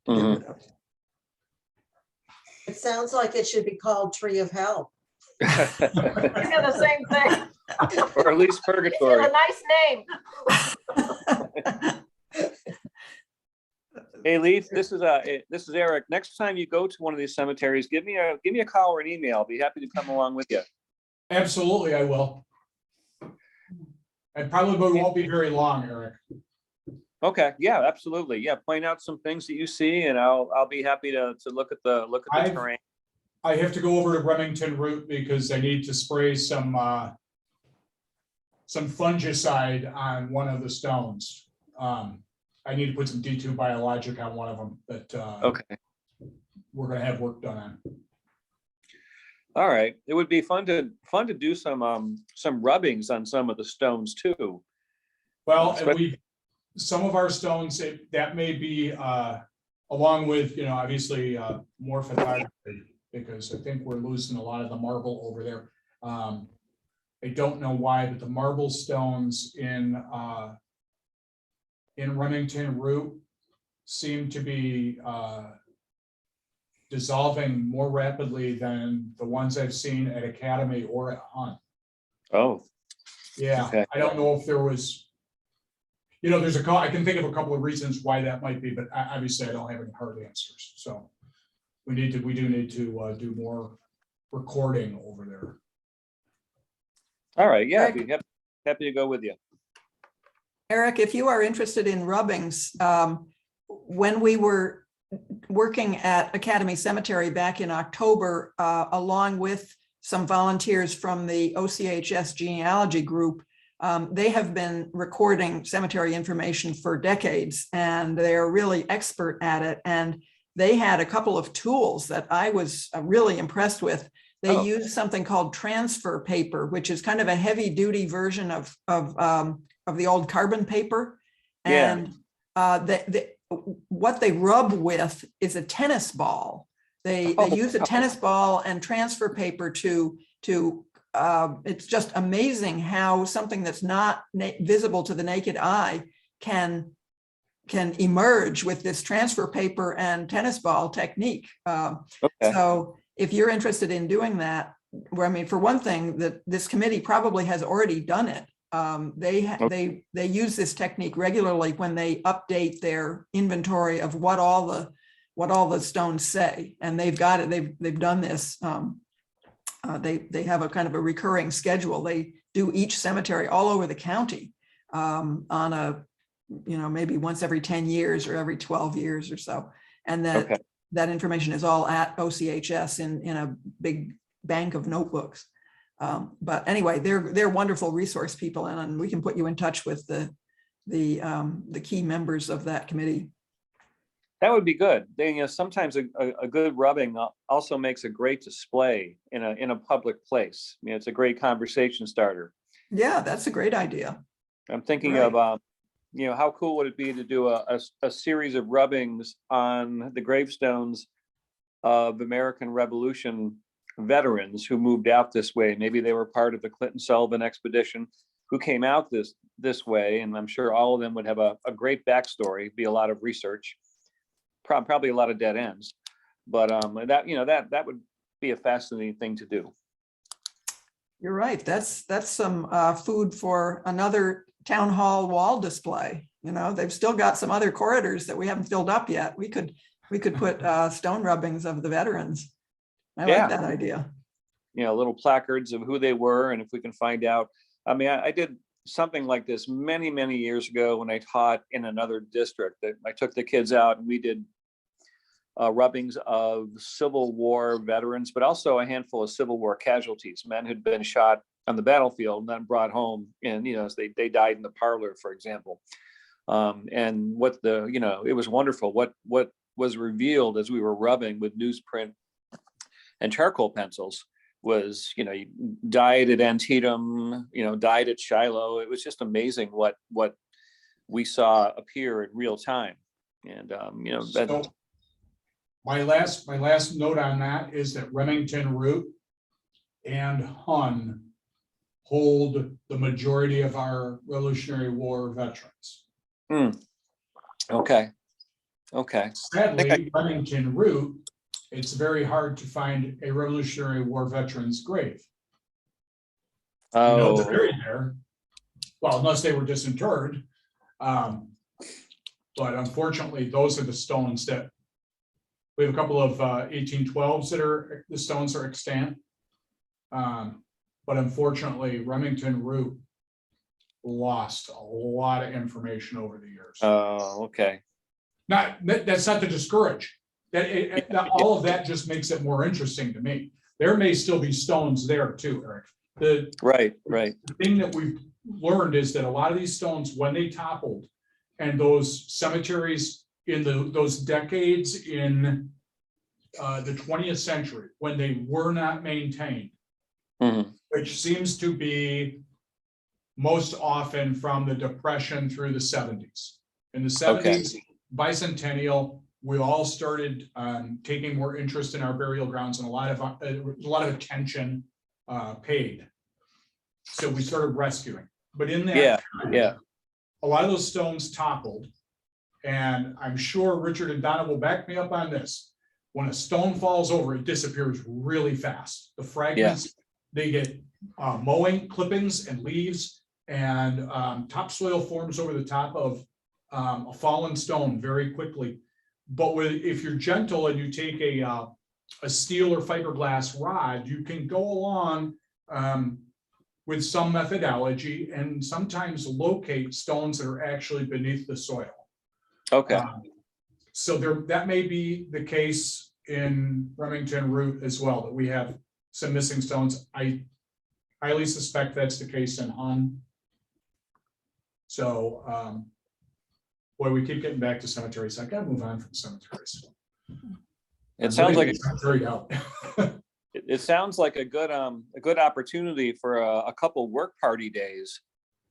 to get Mhm. rid of. It sounds like it should be called Tree of Hell. The same thing. Or at least It's purgatory. a nice name. Hey, Leith, this is Eric. Next time you go to one of these cemeteries, give me a call or an email. I'll be happy to come along with you. Absolutely, I will. And probably won't be very long, Eric. Okay, yeah, absolutely. Yeah, point out some things that you see, and I'll be happy to look at the I've- terrain. I have to go over to Remington Root because I need to spray some fungicide on one of the stones. I need to put some D2 biologic on one of them that Okay, we're gonna have work done on. all right. It would be fun to do some rubbings on some of the stones too. Well, and some of our stones, that may be along with, obviously more photography, because I think we're losing a lot of the marble over there. I don't know why, but the marble stones in Remington Root seem to be dissolving more rapidly than the ones I've seen at Academy or at Hunt. Oh, Yeah, Okay. I don't know if there was, I can think of a couple of reasons why that might be, but obviously I don't have any hard answers. So we do need to do more recording over there. all right. Yeah, I'd Eric? be happy to go with you. Eric, if you are interested in rubbings, when we were working at Academy Cemetery back in October, along with some volunteers from the OCHS genealogy group, they have been recording cemetery information for decades, and they're really expert at it. And they had a couple of tools that I was really impressed with. They use something called transfer paper, which is kind of a heavy duty version of the old carbon paper. Yeah. And what they rub with is a tennis ball. They use a tennis ball and transfer paper to it's just amazing how something that's not visible to the naked eye can emerge with this transfer paper and tennis ball technique. Okay. So if you're interested in doing that, I mean, for one thing, that this committee probably has already done it. They use this technique regularly when they update their inventory of what all the stones say, and they've got it. They've done this. They have a kind of a recurring schedule. They do each cemetery all over the county on a, maybe once every 10 years or every 12 years or so. And that information is all at OCHS in a big bank of notebooks. But anyway, they're wonderful resource people, and we can put you in touch with the key members of that committee. That would be good. Sometimes a good rubbing also makes a great display in a public place. It's a great conversation starter. Yeah, that's a great idea. I'm thinking Right. of, how cool would it be to do a series of rubbings on the gravestones of American Revolution veterans who moved out this way. Maybe they were part of the Clinton Sullivan expedition who came out this way. And I'm sure all of them would have a great backstory, be a lot of research, probably a lot of dead ends. But that would be a fascinating thing to do. You're right. That's some food for another town hall wall display. They've still got some other corridors that we haven't filled up yet. We could put stone rubbings of the veterans. I Yeah. like that idea. Little placards of who they were, and if we can find out. I mean, I did something like this many, many years ago when I taught in another district. That I took the kids out and we did rubbings of Civil War veterans, but also a handful of Civil War casualties, men who'd been shot on the battlefield and then brought home, and they died in the parlor, for example. And what it was wonderful. What was revealed as we were rubbing with newsprint and charcoal pencils was, you died at Antietam, died at Shiloh. It was just amazing what we saw appear in real time. And So my last note on that is that Remington Root and Hun hold the majority of our Revolutionary War veterans. Okay. Sadly, Remington Root, it's very hard to find a Revolutionary War veteran's grave. They're buried there. Well, unless they were disinterred. But unfortunately, those are the stones that we have a couple of 1812s that the stones are extant. But unfortunately, Remington Root lost a lot of information over the years. Oh, okay. That's not to discourage. All of that just makes it more interesting to me. There may still be stones there too, Eric. Right. The thing that we've learned is that a lot of these stones, when they toppled, and those cemeteries in those decades in the 20th century, when they were not maintained, which seems to be most often from the Depression through the 70s. In the 70s, bicentennial, we all started taking more interest in our burial grounds, and a lot of attention paid. So we started rescuing. But in that period, a lot of those stones toppled, and I'm sure Richard and Donna will back me up on this. When a stone falls over, it disappears really fast. The fragments, they get mowing clippings and leaves, and topsoil forms over the top of a fallen stone very quickly. But if you're gentle and you take a steel or fiberglass rod, you can go along with some methodology and sometimes locate stones that are actually beneath the soil. Okay. So that may be the case in Remington Root as well, that we have some missing stones. I highly suspect that's the case in Hun. So, boy, we keep getting back to cemeteries. I gotta move on from cemeteries. It sounds like It sounds like a good opportunity for a couple work party days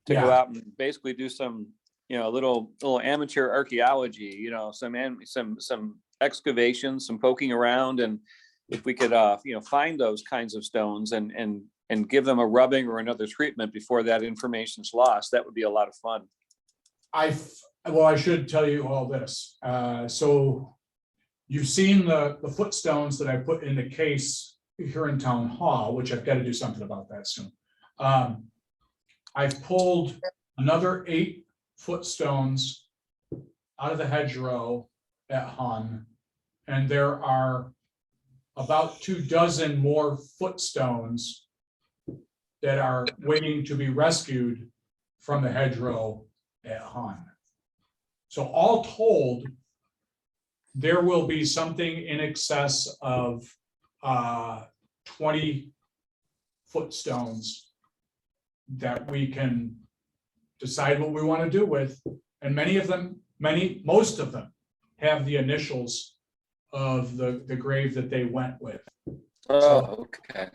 to go out and basically do some little amateur archaeology, some excavations, some poking around, and if we could find those kinds of stones and give them a rubbing or another treatment before that information's lost, that would be a lot of fun. I should tell you all this. So you've seen the footstones that I put in the case here in Town Hall, which I've got to do something about that soon. I've pulled another 8 footstones out of the hedgerow at Hun, and there are about 24 more footstones that are waiting to be rescued from the hedgerow at Hun. So all told, there will be something in excess of 20 footstones that we can decide what we want to do with. And most of them have the initials of the grave that they went with. Oh, okay.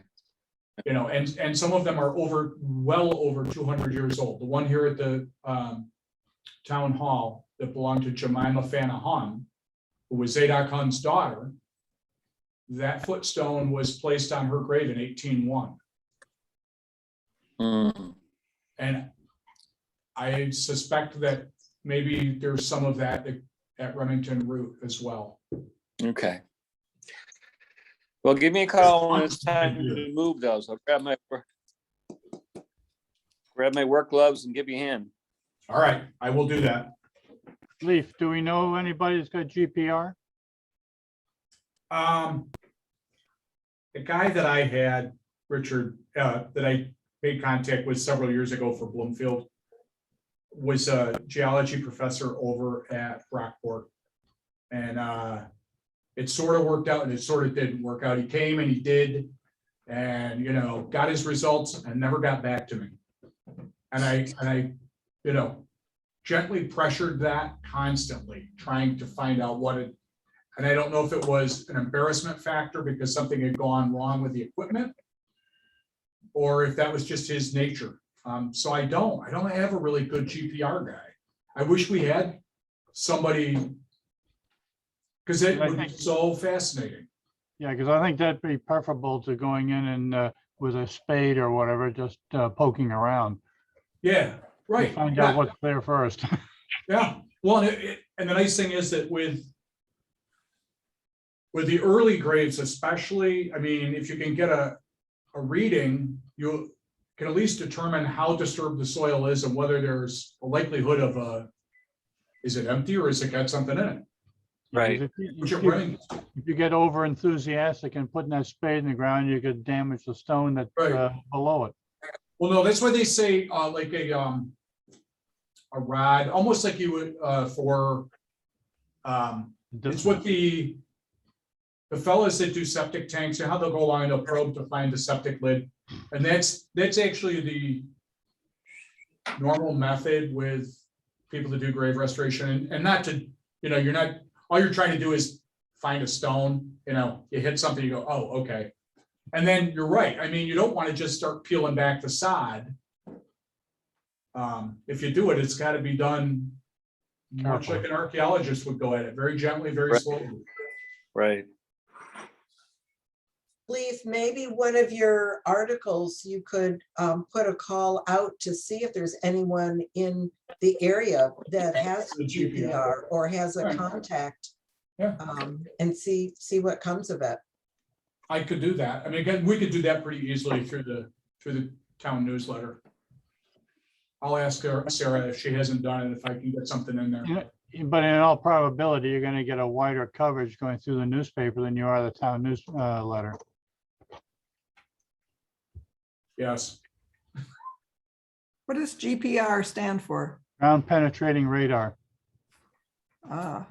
And some of them are well over 200 years old. The one here at the town hall that belonged to Jemima Fanna Hun, who was Zadok Hun's daughter, that footstone was placed on her grave in 1801. Hmm. And I suspect that maybe there's some of that at Remington Root as well. Okay. Well, give me a call when it's time to move those. I'll grab my work gloves and give you a hand. All right, I will do that. Leaf, do we know anybody that's got GPR? The guy that I had, Richard, that I made contact with several years ago for Bloomfield was a geology professor over at Brockport. And it sort of worked out and it sort of didn't work out. He came and he did, and, you know, got his results and never got back to me. And I, you know, gently pressured that constantly, trying to find out what it, and I don't know if it was an embarrassment factor because something had gone wrong with the equipment, or if that was just his nature. So I don't have a really good GPR guy. I wish we had somebody, because it would be so fascinating. Yeah, because I think that'd be preferable to going in and with a spade or whatever, just poking around. Yeah, right. Find Yeah. out what's there first. Yeah, well, and the nice thing is that with the early graves especially, I mean, if you can get a reading, you can at least determine how disturbed the soil is and whether there's a likelihood of is it empty or is it got something in it? Right. Which it running. If you get over enthusiastic and putting that spade in the ground, you could damage the stone that's Right. below it. Well, no, that's why they say like a rod, almost like you would for it's what the fellas that do septic tanks and how they'll go along and they'll probe to find the septic lid. And that's actually the normal method with people that do grave restoration, and not to, you know, all you're trying to do is find a stone, you know, you hit something, you go, oh, okay. And then you're right. I mean, you don't want to just start peeling back the sod. If you do it, it's got to be done much like an archaeologist would go at it, very gently, very Right. slowly. Right. Leaf, maybe one of your articles, you could put a call out to see if there's anyone in the area that has The GPR. GPR or has a Right. contact. Yeah. And see what comes of it. I could do that. I mean, again, we could do that pretty easily through the town newsletter. I'll ask her, Sarah, if she hasn't done it, if I can get something in there. But in all probability, you're going to get a wider coverage going through the newspaper than you are the town newsletter. Yes. What does GPR stand for? Ground penetrating radar. Ah,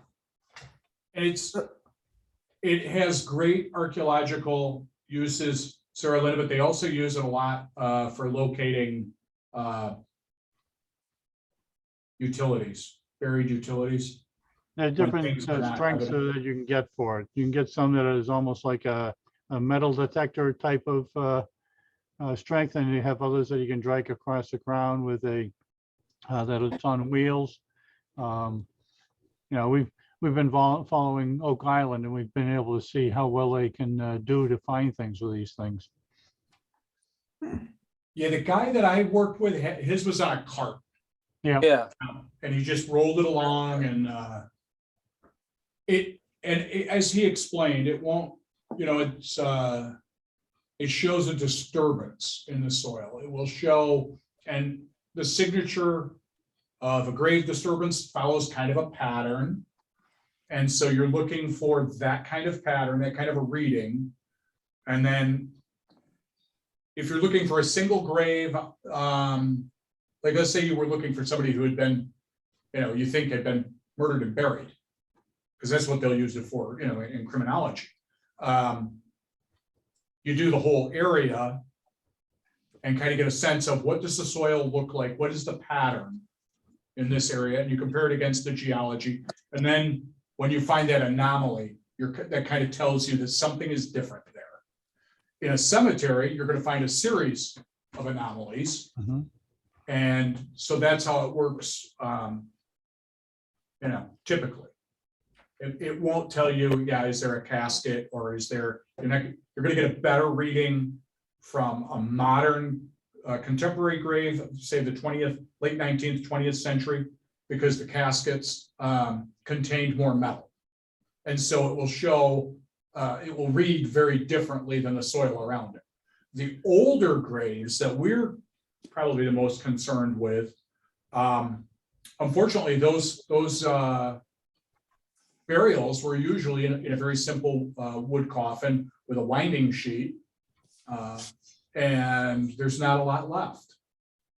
It has great archaeological uses, Sarah Linda, but they also use it a lot for locating utilities, buried utilities. There are different things are not strengths evident. that you can get for it. You can get some that is almost like a metal detector type of strength, and you have others that you can drag across the ground with a that it's on wheels. You know, we've been following Oak Island, and we've been able to see how well they can do to find things with these things. Yeah, the guy that I worked with, his was on a cart, Yeah. and he just rolled it along, and as he explained, it won't, you know, it shows a disturbance in the soil. It will show, and the signature of a grave disturbance follows kind of a pattern. And so you're looking for that kind of pattern, that kind of a reading. And then if you're looking for a single grave, like let's say you were looking for somebody who had been, you know, you think had been murdered and buried, because that's what they'll use it for, you know, in criminology. You do the whole area and kind of get a sense of what does the soil look like? What is the pattern in this area? And you compare it against the geology. And then when you find that anomaly, that kind of tells you that something is different there. In a cemetery, you're going to find a series of anomalies. Mm-hmm. And so that's how it works, you know, typically. It won't tell you, yeah, is there a casket or is there, you're gonna get a better reading from a modern contemporary grave, say the 20th, late 19th, 20th century, because the caskets contained more metal. And so it will show, it will read very differently than the soil around it. The older graves that we're probably the most concerned with, unfortunately, those burials were usually in a very simple wood coffin with a winding sheet. And there's not a lot left.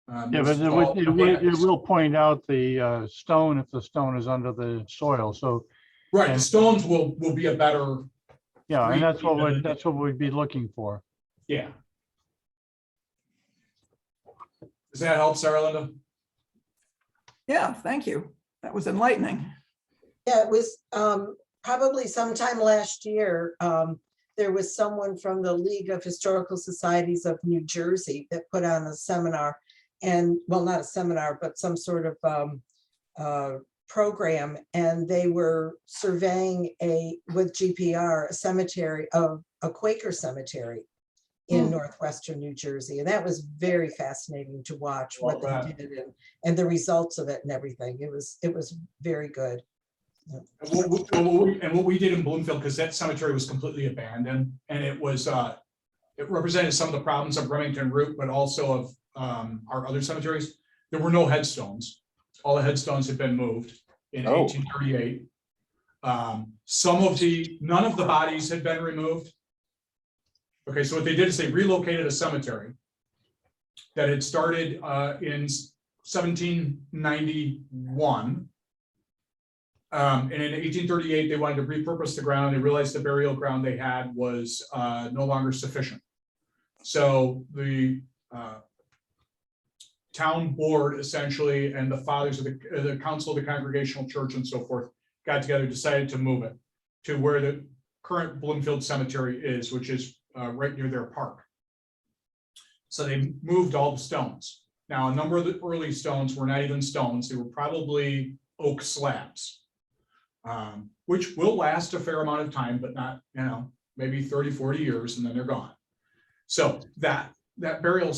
Yeah, but it will point out the stone if the stone is under the soil. So, Right, the stones will be a better, yeah, and that's what we'd be looking for. yeah. Does that help, Sarah Linda? Yeah, thank you. That was enlightening. Yeah, it was probably sometime last year. There was someone from the League of Historical Societies of New Jersey that put on a seminar, and well, not a seminar, but some sort of program, and they were surveying with GPR, a cemetery of a Quaker cemetery in northwestern New Jersey. And that was very fascinating to watch what they did and the results of it and everything. It was very good. And what we did in Bloomfield, because that cemetery was completely abandoned, and it was it represented some of the problems of Remington Root, but also of our other cemeteries. There were no headstones. All the headstones had been moved in 1838. None of the bodies had been removed. Okay, so what they did is they relocated a cemetery that had started in 1791. And in 1838, they wanted to repurpose the ground. They realized the burial ground they had was no longer sufficient. So the town board essentially and the fathers of the council of the Congregational Church and so forth got together, decided to move it to where the current Bloomfield Cemetery is, which is right near their park. So they moved all the stones. Now, a number of the early stones were not even stones. They were probably oak slabs, which will last a fair amount of time, but not, maybe 30, 40 years, and then they're gone. So that burial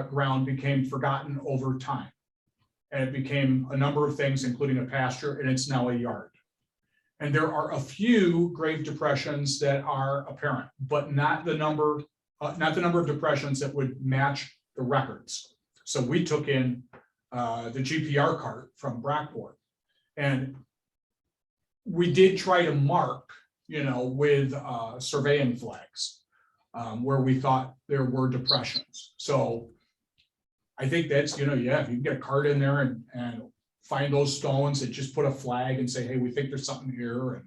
ground became forgotten over time. And it became a number of things, including a pasture, and it's now a yard. And there are a few grave depressions that are apparent, but not the number of depressions that would match the records. So we took in the GPR cart from Brackport, and we did try to mark, with surveying flags where we thought there were depressions. So I think that's, if you can get a cart in there and find those stones and just put a flag and say, hey, we think there's something here.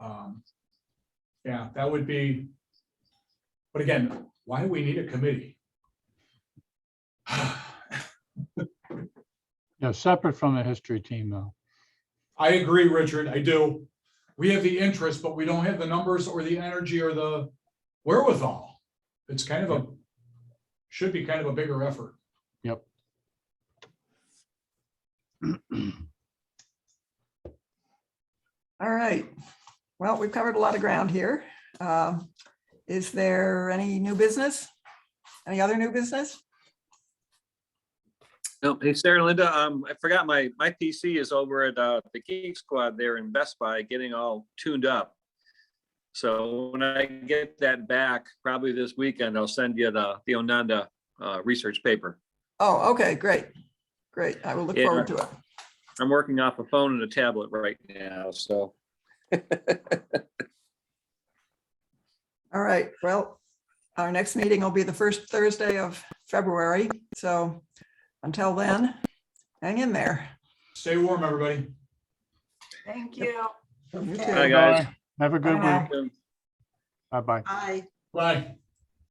And yeah, that would be, but again, why do we need a committee? Yeah, separate from the history team though. I agree, Richard, I do. We have the interest, but we don't have the numbers or the energy or the wherewithal. It's should be kind of a bigger effort. Yep. All right. Well, we've covered a lot of ground here. Is there any new business? Any other new business? No, hey, Sarah and Linda, I forgot my PC is over at the Geek Squad there in Best Buy getting all tuned up. So when I get that back, probably this weekend, I'll send you the Onanda research paper. Oh, okay, great. Great. I will look forward to it. I'm working off a phone and a tablet right now, so. All right. Well, our next meeting will be the first Thursday of February. So until then, hang in there. Stay warm, everybody. Thank you. You too. Okay. Hi, guys. Have a good Bye. week. Bye-bye. Bye. Bye.